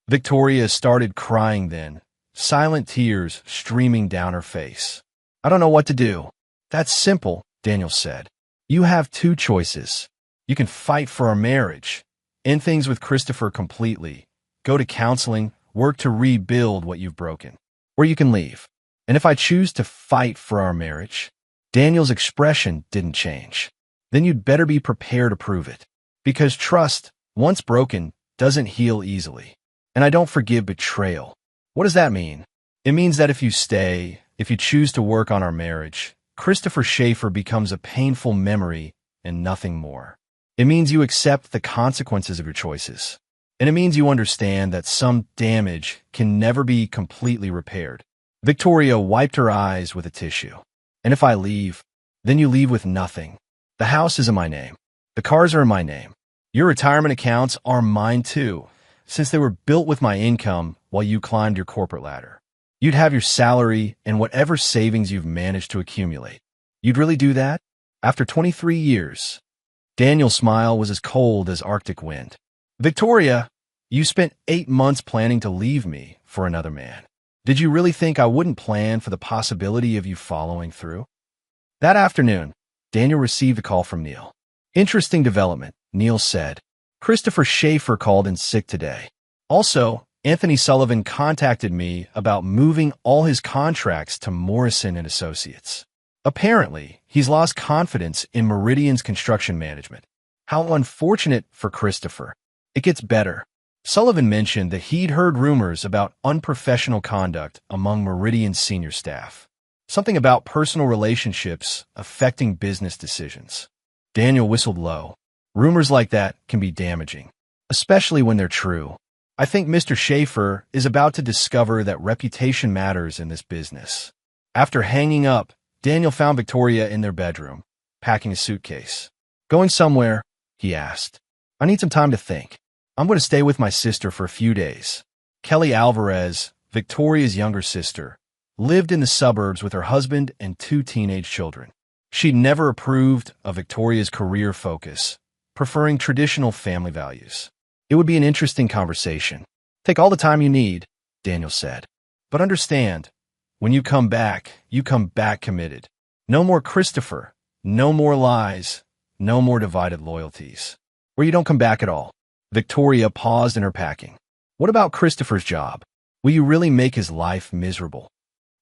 Victoria started crying then, silent tears streaming down her face. "I don't know what to do." "That's simple," Daniel said. "You have two choices. You can fight for our marriage, end things with Christopher completely, go to counseling, work to rebuild what you've broken, or you can leave. And if I choose to fight for our marriage," Daniel's expression didn't change, "then you'd better be prepared to prove it. Because trust, once broken, doesn't heal easily. And I don't forgive betrayal." "What does that mean?" "It means that if you stay, if you choose to work on our marriage, Christopher Schaefer becomes a painful memory and nothing more. It means you accept the consequences of your choices. And it means you understand that some damage can never be completely repaired." Victoria wiped her eyes with a tissue. "And if I leave, then you leave with nothing. The house is in my name. The cars are in my name. Your retirement accounts are mine too, since they were built with my income while you climbed your corporate ladder. You'd have your salary and whatever savings you've managed to accumulate. You'd really do that? After 23 years. Daniel's smile was as cold as Arctic wind. Victoria, you spent 8 months planning to leave me for another man. Did you really think I wouldn't plan for the possibility of you following through? That afternoon, Daniel received a call from Neil. Interesting development, Neil said. Christopher Schaefer called in sick today. Also, Anthony Sullivan contacted me about moving all his contracts to Morrison and Associates. Apparently, he's lost confidence in Meridian's construction management. How unfortunate for Christopher. It gets better. Sullivan mentioned that he'd heard rumors about unprofessional conduct among Meridian's senior staff. Something about personal relationships affecting business decisions. Daniel whistled low. Rumors like that can be damaging, especially when they're true. I think Mr. Schaefer is about to discover that reputation matters in this business. After hanging up, Daniel found Victoria in their bedroom, packing a suitcase. Going somewhere? He asked. I need some time to think. I'm going to stay with my sister for a few days. Kelly Alvarez, Victoria's younger sister, lived in the suburbs with her husband and 2 teenage children. She'd never approved of Victoria's career focus, preferring traditional family values. It would be an interesting conversation. Take all the time you need, Daniel said. But understand, when you come back committed. No more Christopher, no more lies, no more divided loyalties. Or you don't come back at all. Victoria paused in her packing. What about Christopher's job? Will you really make his life miserable?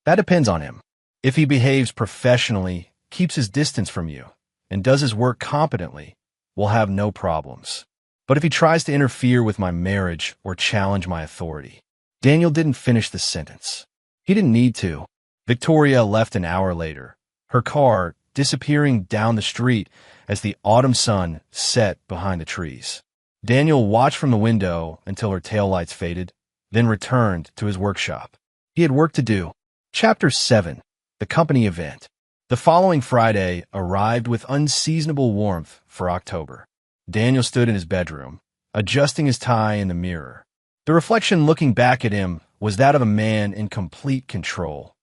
That depends on him. If he behaves professionally, keeps his distance from you, and does his work competently, we'll have no problems. But if he tries to interfere with my marriage or challenge my authority. Daniel didn't finish the sentence. He didn't need to. Victoria left an hour later, her car disappearing down the street as the autumn sun set behind the trees. Daniel watched from the window until her taillights faded, then returned to his workshop. He had work to do. Chapter 7. The Company Event. The following Friday arrived with unseasonable warmth for October. Daniel stood in his bedroom, adjusting his tie in the mirror. The reflection looking back at him was that of a man in complete control,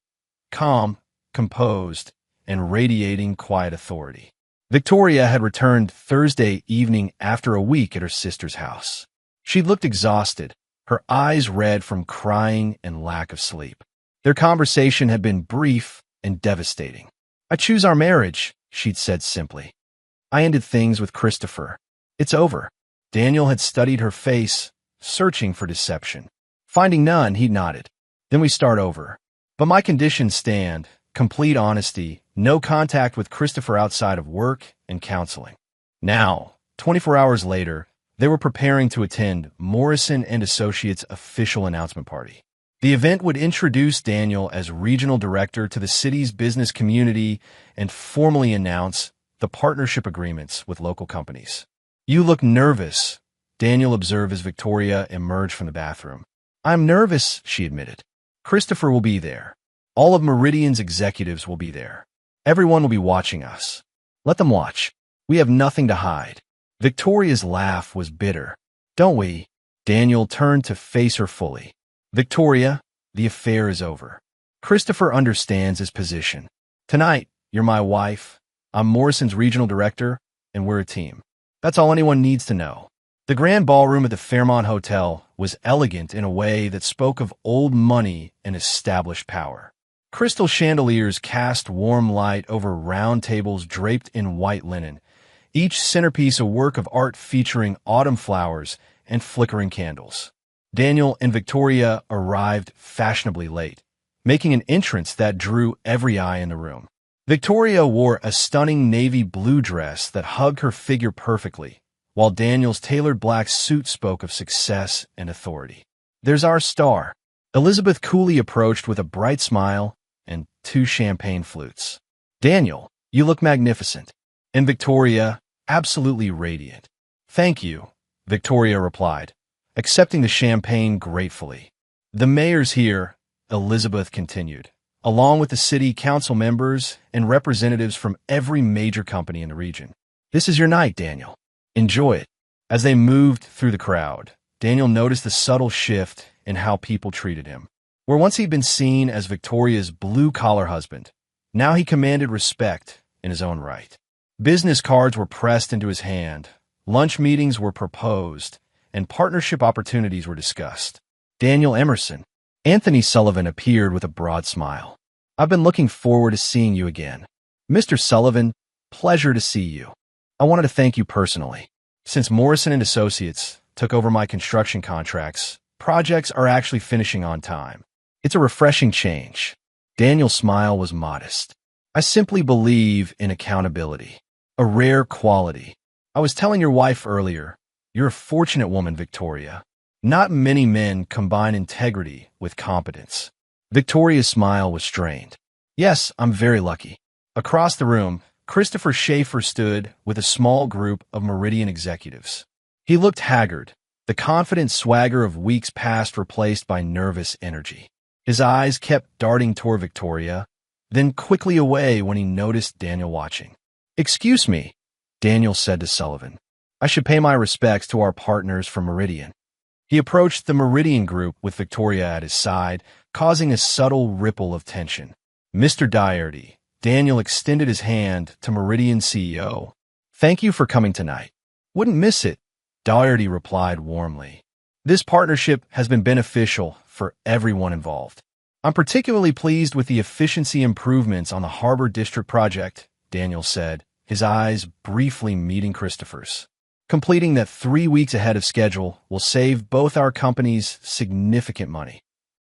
calm, composed, and radiating quiet authority. Victoria had returned Thursday evening after a week at her sister's house. She looked exhausted, her eyes red from crying and lack of sleep. Their conversation had been brief and devastating. I choose our marriage, she'd said simply. I ended things with Christopher. It's over. Daniel had studied her face, searching for deception. Finding none, he nodded. Then we start over. But my conditions stand: complete honesty, no contact with Christopher outside of work and counseling. Now, 24 hours later, they were preparing to attend Morrison and Associates' official announcement party. The event would introduce Daniel as regional director to the city's business community and formally announce the partnership agreements with local companies. You look nervous, Daniel observed as Victoria emerged from the bathroom. I'm nervous, she admitted. Christopher will be there. All of Meridian's executives will be there. Everyone will be watching us. Let them watch. We have nothing to hide. Victoria's laugh was bitter. Don't we? Daniel turned to face her fully. Victoria, the affair is over. Christopher understands his position. Tonight, you're my wife, I'm Morrison's regional director, and we're a team. That's all anyone needs to know. The grand ballroom at the Fairmont Hotel was elegant in a way that spoke of old money and established power. Crystal chandeliers cast warm light over round tables draped in white linen, each centerpiece a work of art featuring autumn flowers and flickering candles. Daniel and Victoria arrived fashionably late, making an entrance that drew every eye in the room. Victoria wore a stunning navy blue dress that hugged her figure perfectly, while Daniel's tailored black suit spoke of success and authority. There's our star. Elizabeth coolly approached with a bright smile and 2 champagne flutes. Daniel, you look magnificent. And Victoria, absolutely radiant. Thank you, Victoria replied, accepting the champagne gratefully. The mayor's here, Elizabeth continued, along with the city council members and representatives from every major company in the region. This is your night, Daniel. Enjoy it. As they moved through the crowd, Daniel noticed the subtle shift in how people treated him. Where once he'd been seen as Victoria's blue-collar husband, now he commanded respect in his own right. Business cards were pressed into his hand, lunch meetings were proposed, and partnership opportunities were discussed. Daniel Emerson. Anthony Sullivan appeared with a broad smile. I've been looking forward to seeing you again. Mr. Sullivan, pleasure to see you. I wanted to thank you personally. Since Morrison and Associates took over my construction contracts, projects are actually finishing on time. It's a refreshing change. Daniel's smile was modest. I simply believe in accountability, a rare quality. I was telling your wife earlier, you're a fortunate woman, Victoria. Not many men combine integrity with competence. Victoria's smile was strained. Yes, I'm very lucky. Across the room, Christopher Schaefer stood with a small group of Meridian executives. He looked haggard, the confident swagger of weeks past replaced by nervous energy. His eyes kept darting toward Victoria, then quickly away when he noticed Daniel watching. Excuse me, Daniel said to Sullivan. I should pay my respects to our partners from Meridian. He approached the Meridian group with Victoria at his side, causing a subtle ripple of tension. Mr. Doherty, Daniel extended his hand to Meridian CEO. Thank you for coming tonight. Wouldn't miss it, Doherty replied warmly. This partnership has been beneficial for everyone involved. I'm particularly pleased with the efficiency improvements on the Harbor District project, Daniel said, his eyes briefly meeting Christopher's. Completing that 3 weeks ahead of schedule will save both our companies significant money.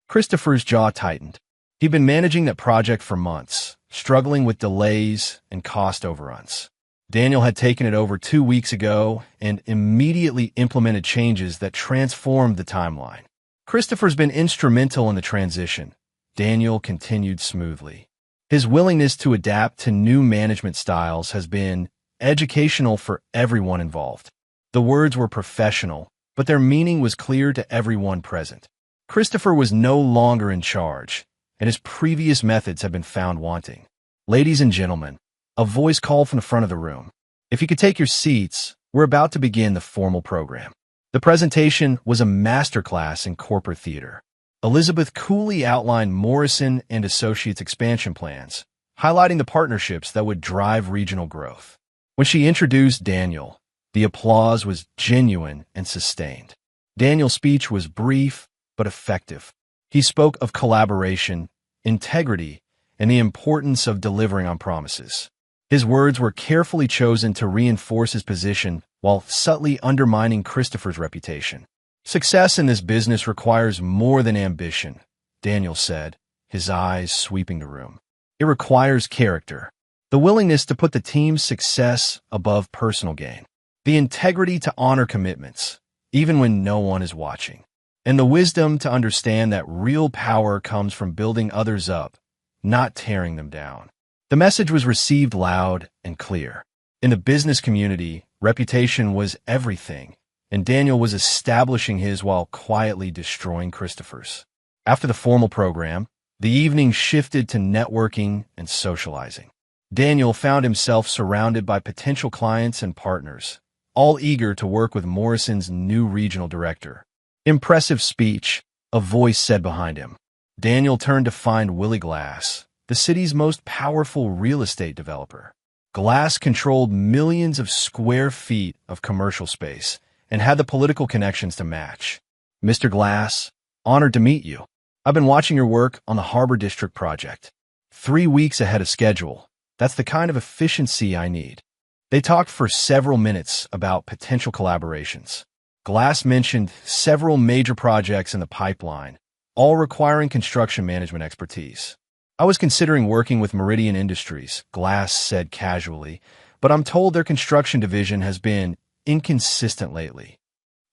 Christopher's jaw tightened. He'd been managing that project for months, struggling with delays and cost overruns. Daniel had taken it over 2 weeks ago and immediately implemented changes that transformed the timeline. Christopher's been instrumental in the transition, Daniel continued smoothly. His willingness to adapt to new management styles has been educational for everyone involved. The words were professional, but their meaning was clear to everyone present. Christopher was no longer in charge, and his previous methods had been found wanting. Ladies and gentlemen, a voice called from the front of the room. If you could take your seats, we're about to begin the formal program. The presentation was a masterclass in corporate theater. Elizabeth coolly outlined Morrison and Associates' expansion plans, highlighting the partnerships that would drive regional growth. When she introduced Daniel, the applause was genuine and sustained. Daniel's speech was brief but effective. He spoke of collaboration, integrity, and the importance of delivering on promises. His words were carefully chosen to reinforce his position while subtly undermining Christopher's reputation. Success in this business requires more than ambition, Daniel said, his eyes sweeping the room. It requires character. The willingness to put the team's success above personal gain. The integrity to honor commitments, even when no one is watching. And the wisdom to understand that real power comes from building others up, not tearing them down. The message was received loud and clear. In the business community, reputation was everything, and Daniel was establishing his while quietly destroying Christopher's. After the formal program, the evening shifted to networking and socializing. Daniel found himself surrounded by potential clients and partners, all eager to work with Morrison's new regional director. Impressive speech, a voice said behind him. Daniel turned to find Willie Glass, the city's most powerful real estate developer. Glass controlled millions of square feet of commercial space and had the political connections to match. Mr. Glass, honored to meet you. I've been watching your work on the Harbor District project. 3 weeks ahead of schedule. That's the kind of efficiency I need. They talked for several minutes about potential collaborations. Glass mentioned several major projects in the pipeline, all requiring construction management expertise. I was considering working with Meridian Industries, Glass said casually, but I'm told their construction division has been inconsistent lately.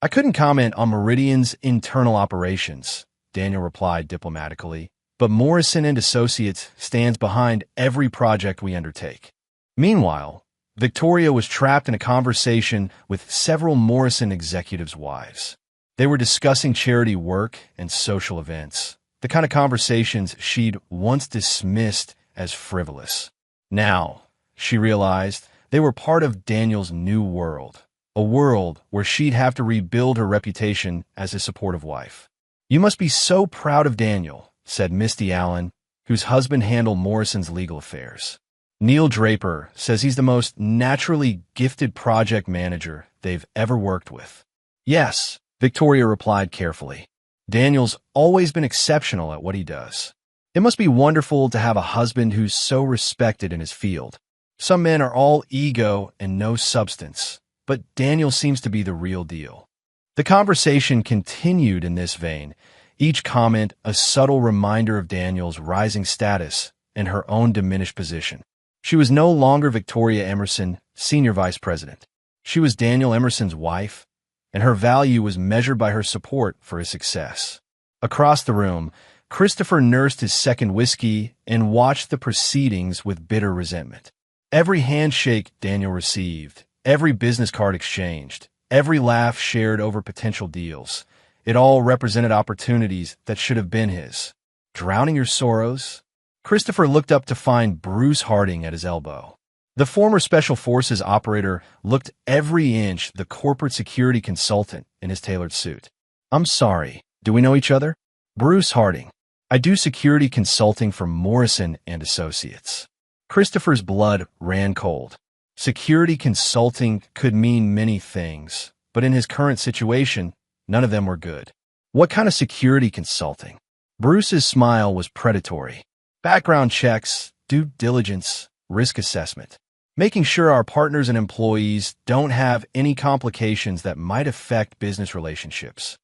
I couldn't comment on Meridian's internal operations, Daniel replied diplomatically, but Morrison and Associates stands behind every project we undertake. Meanwhile, Victoria was trapped in a conversation with several Morrison executives' wives. They were discussing charity work and social events, the kind of conversations she'd once dismissed as frivolous. Now, she realized, they were part of Daniel's new world, a world where she'd have to rebuild her reputation as a supportive wife. "You must be so proud of Daniel," said Misty Allen, whose husband handled Morrison's legal affairs. "Neil Draper says he's the most naturally gifted project manager they've ever worked with." "Yes," Victoria replied carefully. "Daniel's always been exceptional at what he does. It must be wonderful to have a husband who's so respected in his field. Some men are all ego and no substance, but Daniel seems to be the real deal." The conversation continued in this vein, each comment a subtle reminder of Daniel's rising status and her own diminished position. She was no longer Victoria Emerson, Senior Vice President. She was Daniel Emerson's wife, and her value was measured by her support for his success. Across the room, Christopher nursed his second whiskey and watched the proceedings with bitter resentment. Every handshake Daniel received, every business card exchanged, every laugh shared over potential deals, it all represented opportunities that should have been his. Drowning your sorrows? Christopher looked up to find Bruce Harding at his elbow. The former Special Forces operator looked every inch the corporate security consultant in his tailored suit. "I'm sorry, do we know each other?" "Bruce Harding. I do security consulting for Morrison and Associates." Christopher's blood ran cold. Security consulting could mean many things, but in his current situation, none of them were good. "What kind of security consulting?" Bruce's smile was predatory. "Background checks, due diligence, risk assessment. Making sure our partners and employees don't have any complications that might affect business relationships."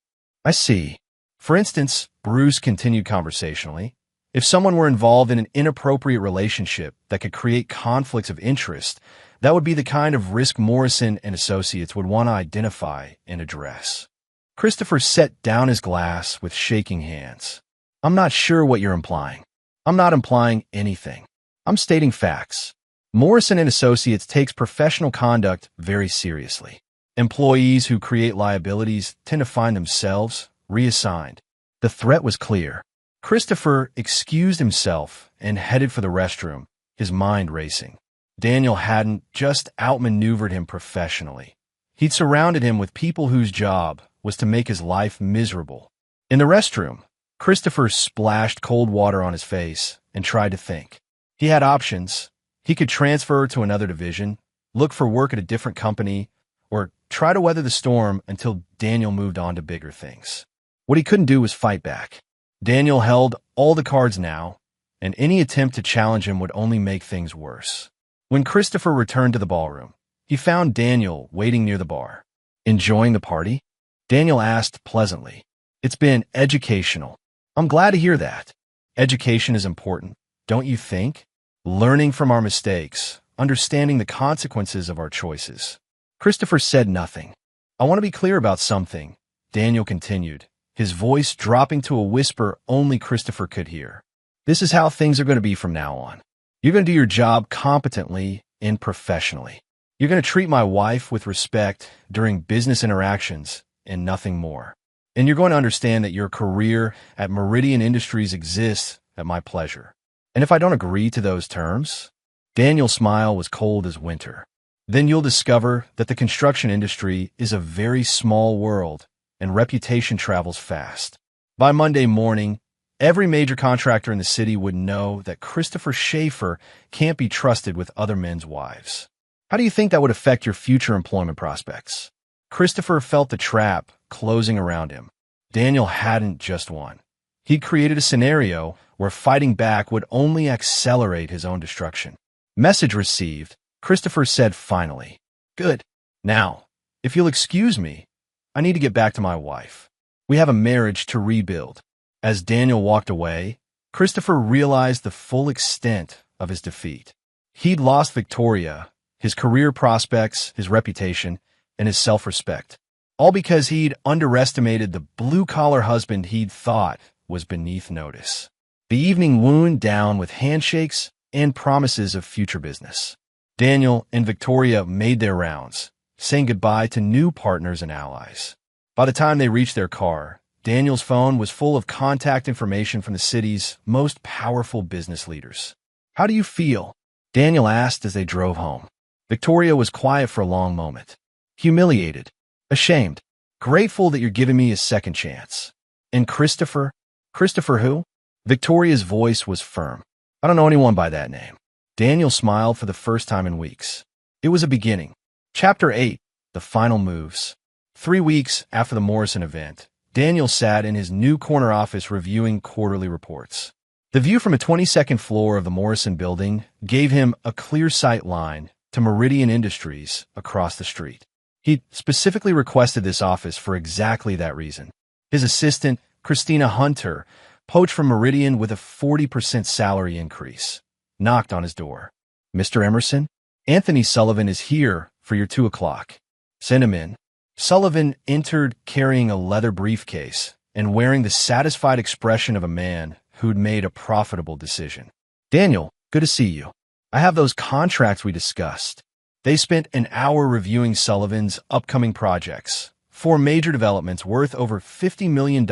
"I see. For instance," Bruce continued conversationally, "if someone were involved in an inappropriate relationship that could create conflicts of interest, that would be the kind of risk Morrison and Associates would want to identify and address." Christopher set down his glass with shaking hands. "I'm not sure what you're implying." "I'm not implying anything. I'm stating facts. Morrison and Associates takes professional conduct very seriously. Employees who create liabilities tend to find themselves reassigned." The threat was clear. Christopher excused himself and headed for the restroom, his mind racing. Daniel hadn't just outmaneuvered him professionally. He'd surrounded him with people whose job was to make his life miserable. In the restroom, Christopher splashed cold water on his face and tried to think. He had options. He could transfer to another division, look for work at a different company, or try to weather the storm until Daniel moved on to bigger things. What he couldn't do was fight back. Daniel held all the cards now, and any attempt to challenge him would only make things worse. When Christopher returned to the ballroom, he found Daniel waiting near the bar. "Enjoying the party?" Daniel asked pleasantly. "It's been educational." "I'm glad to hear that. Education is important, don't you think? Learning from our mistakes, understanding the consequences of our choices." Christopher said nothing. "I want to be clear about something," Daniel continued, his voice dropping to a whisper only Christopher could hear. "This is how things are going to be from now on. You're going to do your job competently and professionally. You're going to treat my wife with respect during business interactions and nothing more. And you're going to understand that your career at Meridian Industries exists at my pleasure. And if I don't agree to those terms," Daniel's smile was cold as winter, "then you'll discover that the construction industry is a very small world and reputation travels fast. By Monday morning, every major contractor in the city would know that Christopher Schaefer can't be trusted with other men's wives. How do you think that would affect your future employment prospects?" Christopher felt the trap closing around him. Daniel hadn't just won. He'd created a scenario where fighting back would only accelerate his own destruction. "Message received," Christopher said finally. "Good. Now, if you'll excuse me, I need to get back to my wife. We have a marriage to rebuild." As Daniel walked away, Christopher realized the full extent of his defeat. He'd lost Victoria, his career prospects, his reputation, and his self-respect, all because he'd underestimated the blue-collar husband he'd thought was beneath notice. The evening wound down with handshakes and promises of future business. Daniel and Victoria made their rounds, saying goodbye to new partners and allies. By the time they reached their car, Daniel's phone was full of contact information from the city's most powerful business leaders. "How do you feel?" Daniel asked as they drove home. Victoria was quiet for a long moment. humiliated, ashamed, grateful that you're giving me a second chance. And Christopher? Christopher who? Victoria's voice was firm. I don't know anyone by that name. Daniel smiled for the first time in weeks. It was a beginning. Chapter 8, The Final Moves. 3 weeks after the Morrison event, Daniel sat in his new corner office reviewing quarterly reports. The view from a 22nd floor of the Morrison building gave him a clear sight line to Meridian Industries across the street. He specifically requested this office for exactly that reason. His assistant, Christina Hunter, poached from Meridian with a 40% salary increase, knocked on his door. "Mr. Emerson, Anthony Sullivan is here for your 2 o'clock. Send him in." Sullivan entered carrying a leather briefcase and wearing the satisfied expression of a man who'd made a profitable decision. "Daniel, good to see you. I have those contracts we discussed." They spent an hour reviewing Sullivan's upcoming projects, 4 major developments worth over $50 million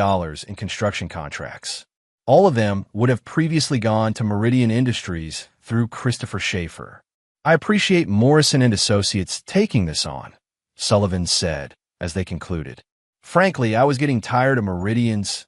in construction contracts. All of them would have previously gone to Meridian Industries through Christopher Schaefer. "I appreciate Morrison and Associates taking this on," Sullivan said as they concluded. "Frankly, I was getting tired of Meridian's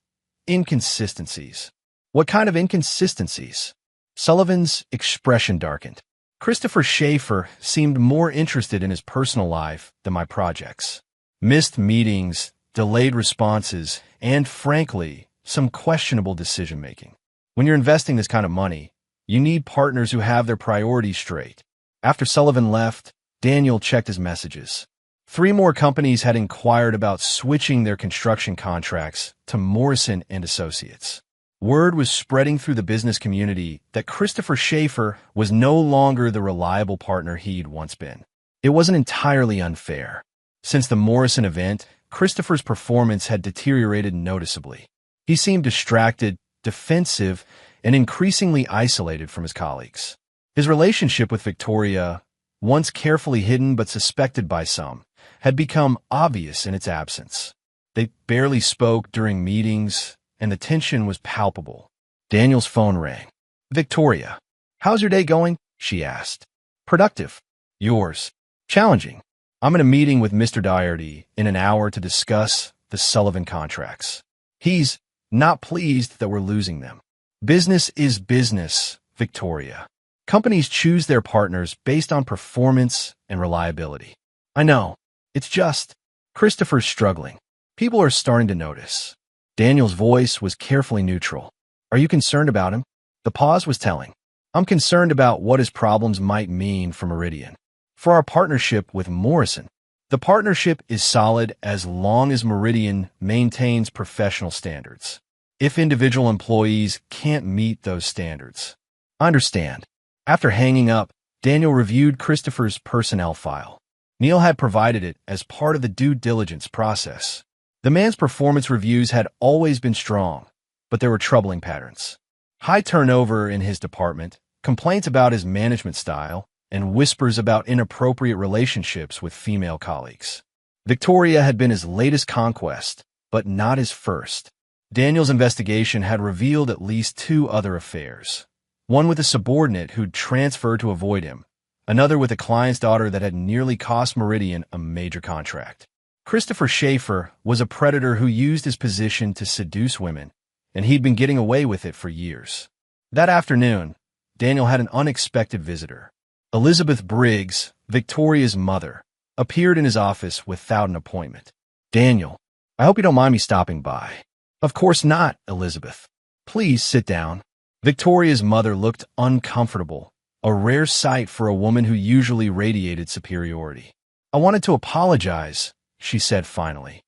inconsistencies." "What kind of inconsistencies?" Sullivan's expression darkened. "Christopher Schaefer seemed more interested in his personal life than my projects. Missed meetings, delayed responses, and frankly, some questionable decision-making. When you're investing this kind of money, you need partners who have their priorities straight." After Sullivan left, Daniel checked his messages. 3 more companies had inquired about switching their construction contracts to Morrison and Associates. Word was spreading through the business community that Christopher Schaefer was no longer the reliable partner he'd once been. It wasn't entirely unfair. Since the Morrison event, Christopher's performance had deteriorated noticeably. He seemed distracted, defensive, and increasingly isolated from his colleagues. His relationship with Victoria, once carefully hidden but suspected by some, had become obvious in its absence. They barely spoke during meetings, and the tension was palpable. Daniel's phone rang. "Victoria, how's your day going?" she asked. "Productive. Yours?" "Challenging. I'm in a meeting with Mr. Doherty in an hour to discuss the Sullivan contracts. He's not pleased that we're losing them." "Business is business, Victoria. Companies choose their partners based on performance and reliability." "I know. It's just..." Christopher's struggling. "People are starting to notice." Daniel's voice was carefully neutral. "Are you concerned about him?" The pause was telling. "I'm concerned about what his problems might mean for Meridian. For our partnership with Morrison. The partnership is solid as long as Meridian maintains professional standards. If individual employees can't meet those standards." "I understand." After hanging up, Daniel reviewed Christopher's personnel file. Neil had provided it as part of the due diligence process. The man's performance reviews had always been strong, but there were troubling patterns. High turnover in his department, complaints about his management style, and whispers about inappropriate relationships with female colleagues. Victoria had been his latest conquest, but not his first. Daniel's investigation had revealed at least 2 other affairs. One with a subordinate who'd transferred to avoid him, another with a client's daughter that had nearly cost Meridian a major contract. Christopher Schaefer was a predator who used his position to seduce women, and he'd been getting away with it for years. That afternoon, Daniel had an unexpected visitor. Elizabeth Briggs, Victoria's mother, appeared in his office without an appointment. "Daniel, I hope you don't mind me stopping by." "Of course not, Elizabeth. Please sit down." Victoria's mother looked uncomfortable, a rare sight for a woman who usually radiated superiority. "I wanted to apologize," she said finally,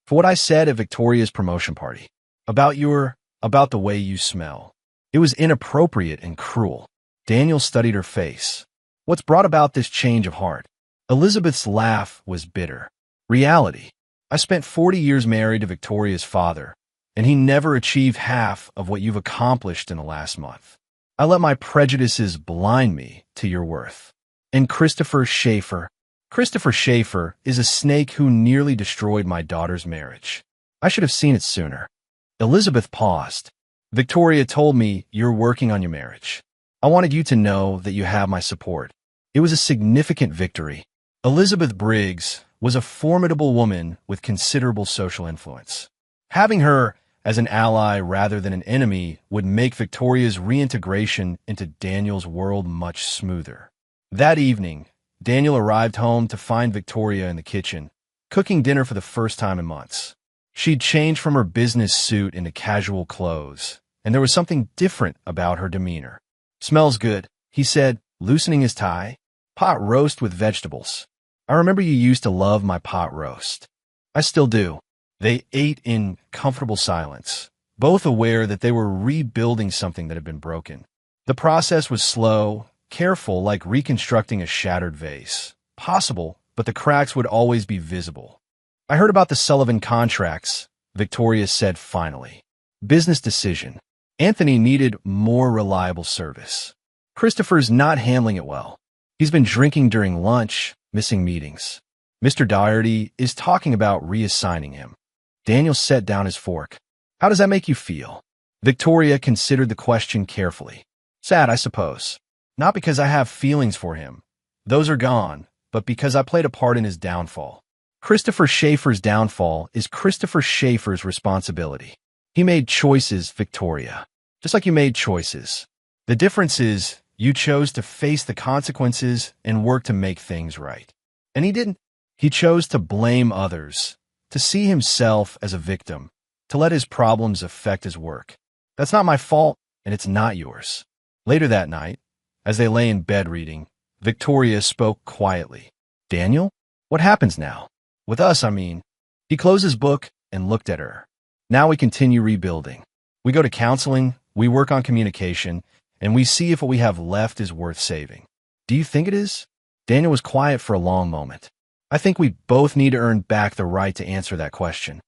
"for what I said at Victoria's promotion party. About the way you smell. It was inappropriate and cruel." Daniel studied her face. "What's brought about this change of heart?" Elizabeth's laugh was bitter. "Reality. I spent 40 years married to Victoria's father, and he never achieved half of what you've accomplished in the last month. I let my prejudices blind me to your worth." "And Christopher Schaefer?" "Christopher Schaefer is a snake who nearly destroyed my daughter's marriage. I should have seen it sooner." Elizabeth paused. "Victoria told me you're working on your marriage. I wanted you to know that you have my support." It was a significant victory. Elizabeth Briggs was a formidable woman with considerable social influence. Having her as an ally rather than an enemy would make Victoria's reintegration into Daniel's world much smoother. That evening, Daniel arrived home to find Victoria in the kitchen, cooking dinner for the first time in months. She'd changed from her business suit into casual clothes, and there was something different about her demeanor. "Smells good," he said, loosening his tie. "Pot roast with vegetables. I remember you used to love my pot roast." "I still do." They ate in comfortable silence, both aware that they were rebuilding something that had been broken. The process was slow, careful, like reconstructing a shattered vase. Possible, but the cracks would always be visible. "I heard about the Sullivan contracts," Victoria said finally. "Business decision. Anthony needed more reliable service. Christopher's not handling it well. He's been drinking during lunch, missing meetings. Mr. Doherty is talking about reassigning him." Daniel set down his fork. "How does that make you feel?" Victoria considered the question carefully. "Sad, I suppose. Not because I have feelings for him. Those are gone, but because I played a part in his downfall. Christopher Schaefer's downfall is Christopher Schaefer's responsibility. He made choices, Victoria. Just like you made choices. The difference is you chose to face the consequences and work to make things right. And he didn't. He chose to blame others, to see himself as a victim, to let his problems affect his work. That's not my fault, and it's not yours." Later that night, as they lay in bed reading, Victoria spoke quietly. "Daniel, what happens now? With us, I mean." He closed his book and looked at her. "Now we continue rebuilding. We go to counseling, we work on communication, and we see if what we have left is worth saving." "Do you think it is?" Daniel was quiet for a long moment. "I think we both need to earn back the right to answer that question."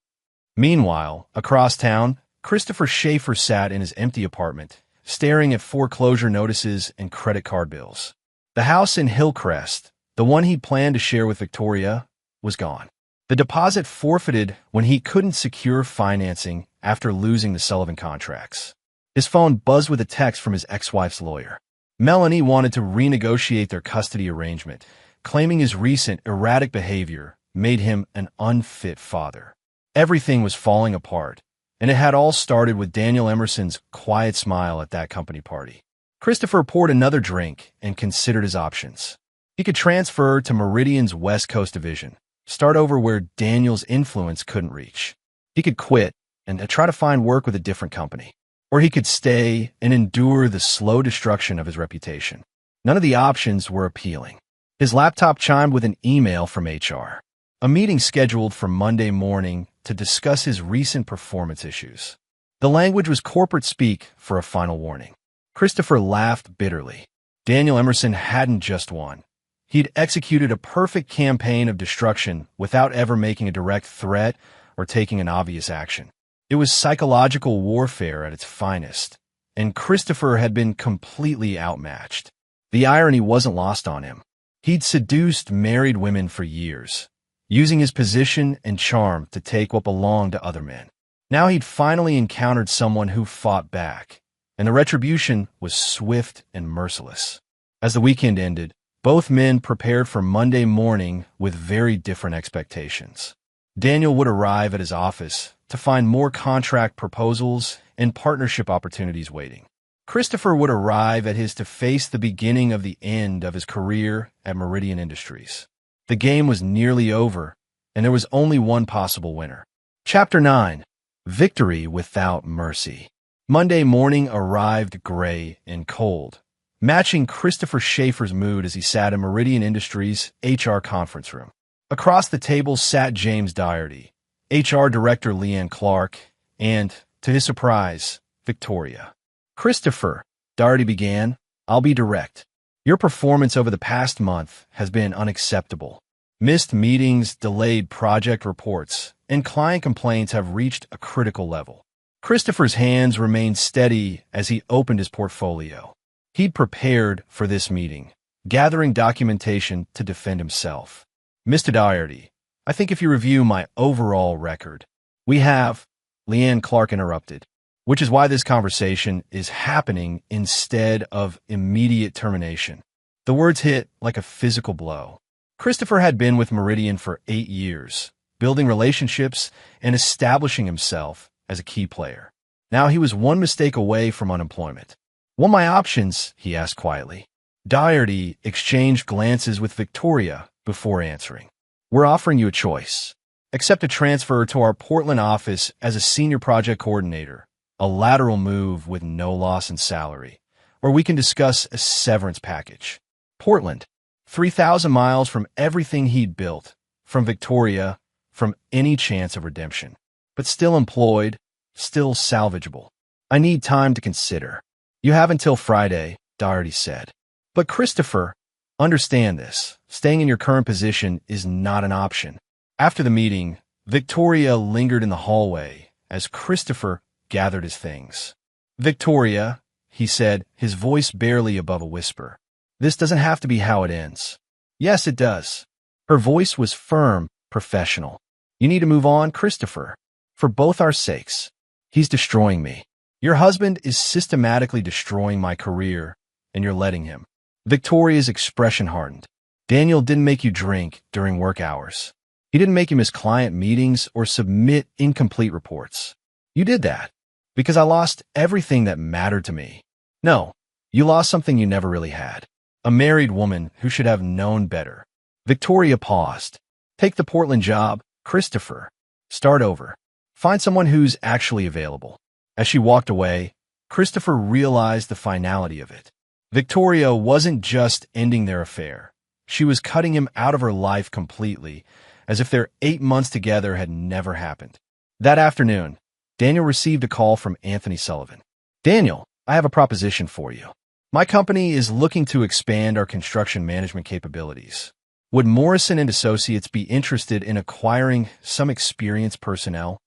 Meanwhile, across town, Christopher Schaefer sat in his empty apartment, staring at foreclosure notices and credit card bills. The house in Hillcrest, the one he planned to share with Victoria, was gone. The deposit forfeited when he couldn't secure financing after losing the Sullivan contracts. His phone buzzed with a text from his ex-wife's lawyer. Melanie wanted to renegotiate their custody arrangement, claiming his recent erratic behavior made him an unfit father. Everything was falling apart, and it had all started with Daniel Emerson's quiet smile at that company party. Christopher poured another drink and considered his options. He could transfer to Meridian's West Coast division, start over where Daniel's influence couldn't reach. He could quit and try to find work with a different company. Or he could stay and endure the slow destruction of his reputation. None of the options were appealing. His laptop chimed with an email from HR. A meeting scheduled for Monday morning to discuss his recent performance issues. The language was corporate speak for a final warning. Christopher laughed bitterly. Daniel Emerson hadn't just won. He'd executed a perfect campaign of destruction without ever making a direct threat or taking an obvious action. It was psychological warfare at its finest, and Christopher had been completely outmatched. The irony wasn't lost on him. He'd seduced married women for years, using his position and charm to take what belonged to other men. Now he'd finally encountered someone who fought back, and the retribution was swift and merciless. As the weekend ended, both men prepared for Monday morning with very different expectations. Daniel would arrive at his office to find more contract proposals and partnership opportunities waiting. Christopher would arrive at his to face the beginning of the end of his career at Meridian Industries. The game was nearly over, and there was only one possible winner. Chapter 9. Victory Without Mercy. Monday morning arrived gray and cold, matching Christopher Schaefer's mood as he sat in Meridian Industries' HR conference room. Across the table sat James Doherty, HR Director Leanne Clark, and, to his surprise, Victoria. "Christopher," Doherty began, "I'll be direct. Your performance over the past month has been unacceptable. Missed meetings, delayed project reports, and client complaints have reached a critical level." Christopher's hands remained steady as he opened his portfolio. He'd prepared for this meeting, gathering documentation to defend himself. "Mr. Doherty, I think if you review my overall record, we have," Leanne Clark interrupted, "which is why this conversation is happening instead of immediate termination." The words hit like a physical blow. Christopher had been with Meridian for 8 years, building relationships and establishing himself as a key player. Now he was one mistake away from unemployment. "What are my options?" he asked quietly. Doherty exchanged glances with Victoria before answering. "We're offering you a choice. Accept a transfer to our Portland office as a senior project coordinator, a lateral move with no loss in salary, or we can discuss a severance package." Portland, 3,000 miles from everything he'd built, from Victoria, from any chance of redemption. But still employed, still salvageable. "I need time to consider." "You have until Friday," Doherty said. "But Christopher, understand this. Staying in your current position is not an option." After the meeting, Victoria lingered in the hallway as Christopher gathered his things. "Victoria," he said, his voice barely above a whisper, "this doesn't have to be how it ends." "Yes, it does." Her voice was firm, professional. "You need to move on, Christopher. For both our sakes. He's destroying me. Your husband is systematically destroying my career, and you're letting him." Victoria's expression hardened. "Daniel didn't make you drink during work hours. He didn't make you miss client meetings or submit incomplete reports. You did that because I lost everything that mattered to me. No, you lost something you never really had. A married woman who should have known better." Victoria paused. "Take the Portland job, Christopher. Start over. Find someone who's actually available." As she walked away, Christopher realized the finality of it. Victoria wasn't just ending their affair. She was cutting him out of her life completely, as if their 8 months together had never happened. That afternoon, Daniel received a call from Anthony Sullivan. "Daniel, I have a proposition for you. My company is looking to expand our construction management capabilities. Would Morrison & Associates be interested in acquiring some experienced personnel?"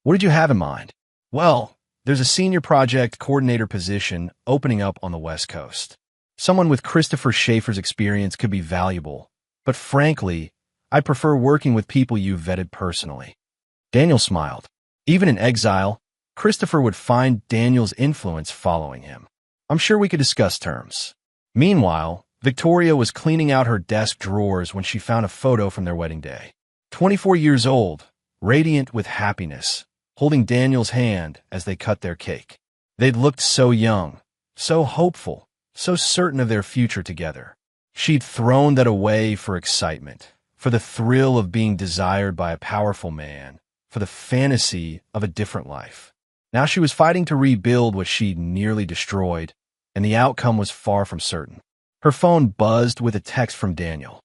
"What did you have in mind?" "Well, there's a senior project coordinator position opening up on the West Coast. Someone with Christopher Schaefer's experience could be valuable, but frankly, I prefer working with people you've vetted personally." Daniel smiled. Even in exile, Christopher would find Daniel's influence following him. "I'm sure we could discuss terms." Meanwhile, Victoria was cleaning out her desk drawers when she found a photo from their wedding day. 24 years old, radiant with happiness, holding Daniel's hand as they cut their cake. They'd looked so young, so hopeful, so certain of their future together. She'd thrown that away for excitement, for the thrill of being desired by a powerful man, for the fantasy of a different life. Now she was fighting to rebuild what she'd nearly destroyed, and the outcome was far from certain. Her phone buzzed with a text from Daniel.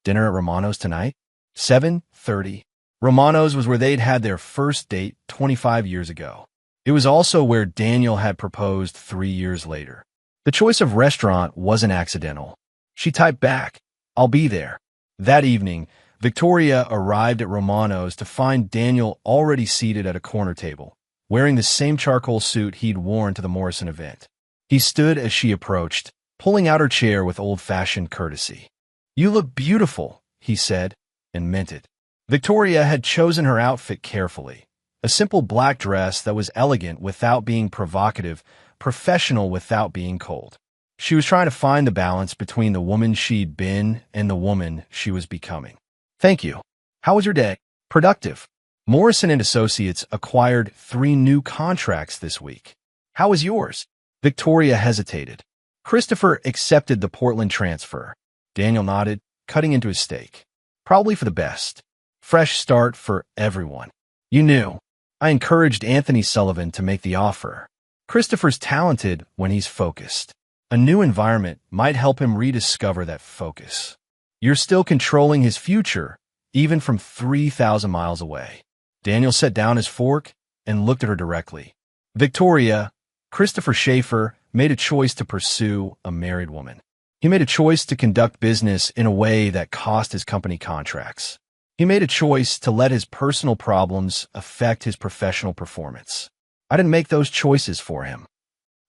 "Dinner at Romano's tonight? 7:30. Romano's was where they'd had their first date 25 years ago. It was also where Daniel had proposed 3 years later. The choice of restaurant wasn't accidental. She typed back, "I'll be there." That evening, Victoria arrived at Romano's to find Daniel already seated at a corner table, wearing the same charcoal suit he'd worn to the Morrison event. He stood as she approached, pulling out her chair with old-fashioned courtesy. "You look beautiful," he said, and meant it. Victoria had chosen her outfit carefully. A simple black dress that was elegant without being provocative, professional without being cold. She was trying to find the balance between the woman she'd been and the woman she was becoming. "Thank you. How was your day?" "Productive. Morrison & Associates acquired 3 new contracts this week." "How was yours?" Victoria hesitated. Christopher accepted the Portland transfer. Daniel nodded, cutting into his steak. "Probably for the best. Fresh start for everyone. You knew. I encouraged Anthony Sullivan to make the offer. Christopher's talented when he's focused. A new environment might help him rediscover that focus. You're still controlling his future, even from 3,000 miles away." Daniel set down his fork and looked at her directly. "Victoria, Christopher Schaefer made a choice to pursue a married woman. He made a choice to conduct business in a way that cost his company contracts. He made a choice to let his personal problems affect his professional performance. I didn't make those choices for him.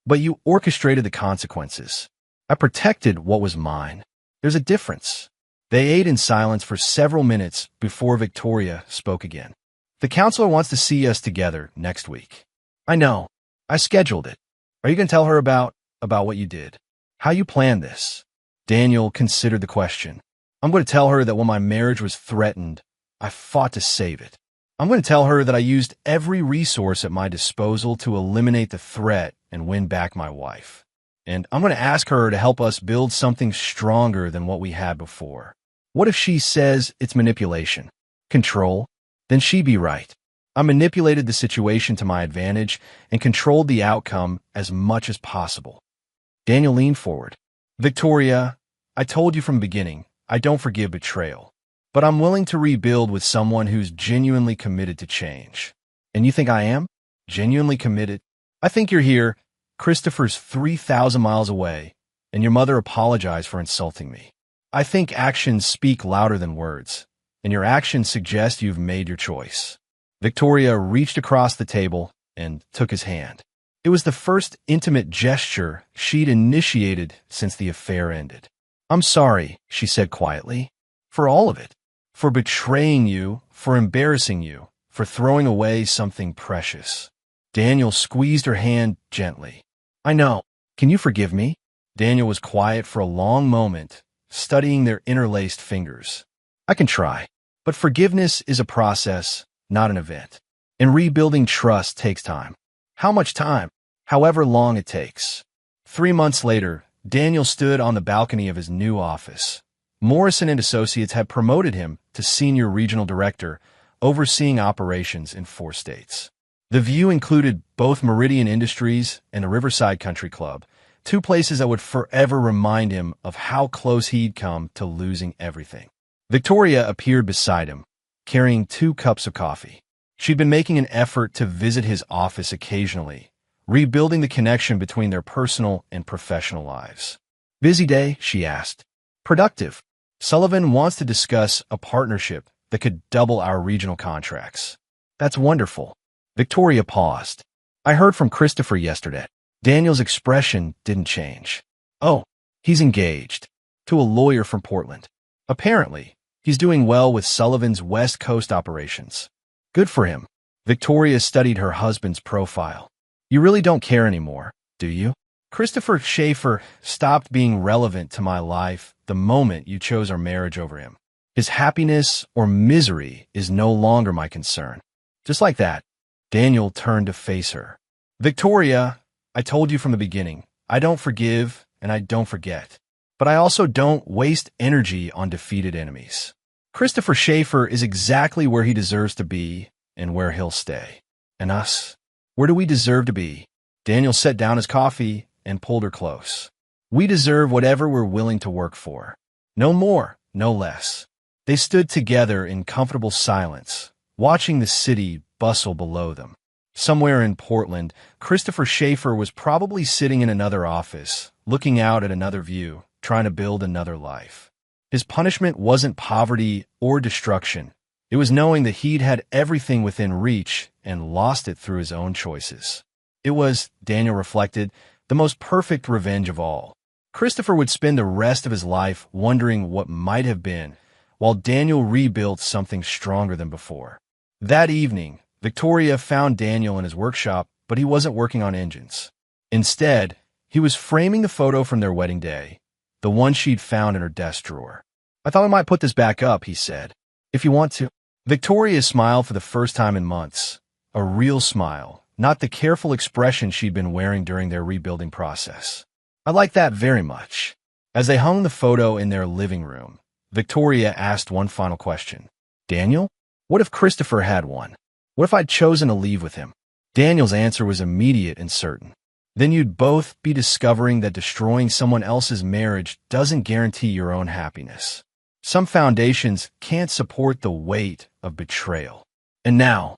But you orchestrated the consequences. I protected what was mine. There's a difference." They ate in silence for several minutes before Victoria spoke again. "The counselor wants to see us together next week." "I know. I scheduled it. Are you going to tell her about what you did? How you planned this?" Daniel considered the question. I'm going to tell her that when my marriage was threatened, I fought to save it. I'm going to tell her that I used every resource at my disposal to eliminate the threat and win back my wife. And I'm going to ask her to help us build something stronger than what we had before. What if she says it's manipulation, control? Then she'd be right. I manipulated the situation to my advantage and controlled the outcome as much as possible. Daniel leaned forward. Victoria, I told you from the beginning, I don't forgive betrayal. But I'm willing to rebuild with someone who's genuinely committed to change. And you think I am? Genuinely committed? I think you're here. Christopher's 3,000 miles away, and your mother apologized for insulting me. I think actions speak louder than words, and your actions suggest you've made your choice. Victoria reached across the table and took his hand. It was the first intimate gesture she'd initiated since the affair ended. I'm sorry, she said quietly, for all of it. For betraying you, for embarrassing you, for throwing away something precious. Daniel squeezed her hand gently. I know. Can you forgive me? Daniel was quiet for a long moment, studying their interlaced fingers. I can try. But forgiveness is a process, not an event. And rebuilding trust takes time. How much time? However long it takes. 3 months later, Daniel stood on the balcony of his new office. Morrison & Associates had promoted him to senior regional director, overseeing operations in 4 states. The view included both Meridian Industries and the Riverside Country Club, 2 places that would forever remind him of how close he'd come to losing everything. Victoria appeared beside him, carrying 2 cups of coffee. She'd been making an effort to visit his office occasionally, rebuilding the connection between their personal and professional lives. Busy day, she asked. Productive. Sullivan wants to discuss a partnership that could double our regional contracts. That's wonderful. Victoria paused. I heard from Christopher yesterday. Daniel's expression didn't change. Oh, he's engaged. To a lawyer from Portland. Apparently, he's doing well with Sullivan's West Coast operations. Good for him. Victoria studied her husband's profile. You really don't care anymore, do you? Christopher Schaefer stopped being relevant to my life the moment you chose our marriage over him. His happiness or misery is no longer my concern. Just like that, Daniel turned to face her. Victoria, I told you from the beginning, I don't forgive and I don't forget. But I also don't waste energy on defeated enemies. Christopher Schaefer is exactly where he deserves to be and where he'll stay. And us? Where do we deserve to be? Daniel set down his coffee and pulled her close. We deserve whatever we're willing to work for. No more, no less. They stood together in comfortable silence, watching the city bustle below them. Somewhere in Portland, Christopher Schaefer was probably sitting in another office, looking out at another view, trying to build another life. His punishment wasn't poverty or destruction. It was knowing that he'd had everything within reach and lost it through his own choices. It was, Daniel reflected, the most perfect revenge of all. Christopher would spend the rest of his life wondering what might have been, while Daniel rebuilt something stronger than before. That evening, Victoria found Daniel in his workshop, but he wasn't working on engines. Instead, he was framing the photo from their wedding day, the one she'd found in her desk drawer. I thought we might put this back up, he said. If you want to. Victoria smiled for the first time in months. A real smile, not the careful expression she'd been wearing during their rebuilding process. I like that very much. As they hung the photo in their living room, Victoria asked one final question. Daniel, what if Christopher had one? What if I'd chosen to leave with him? Daniel's answer was immediate and certain. Then you'd both be discovering that destroying someone else's marriage doesn't guarantee your own happiness. Some foundations can't support the weight of betrayal. And now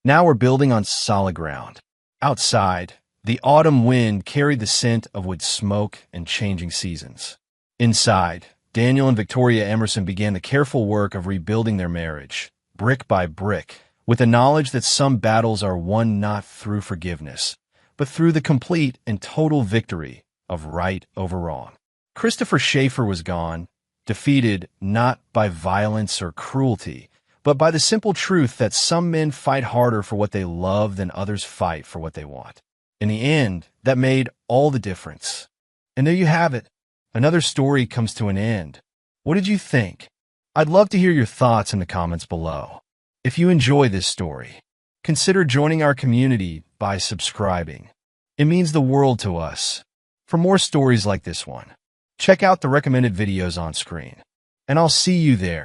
we're building on solid ground. Outside, the autumn wind carried the scent of wood smoke and changing seasons. Inside, Daniel and Victoria Emerson began the careful work of rebuilding their marriage, brick by brick, with the knowledge that some battles are won not through forgiveness, but through the complete and total victory of right over wrong. Christopher Schaefer was gone, defeated not by violence or cruelty, but by the simple truth that some men fight harder for what they love than others fight for what they want. In the end, that made all the difference. And there you have it. Another story comes to an end. What did you think? I'd love to hear your thoughts in the comments below. If you enjoy this story, consider joining our community by subscribing. It means the world to us. For more stories like this one, check out the recommended videos on screen, and I'll see you there.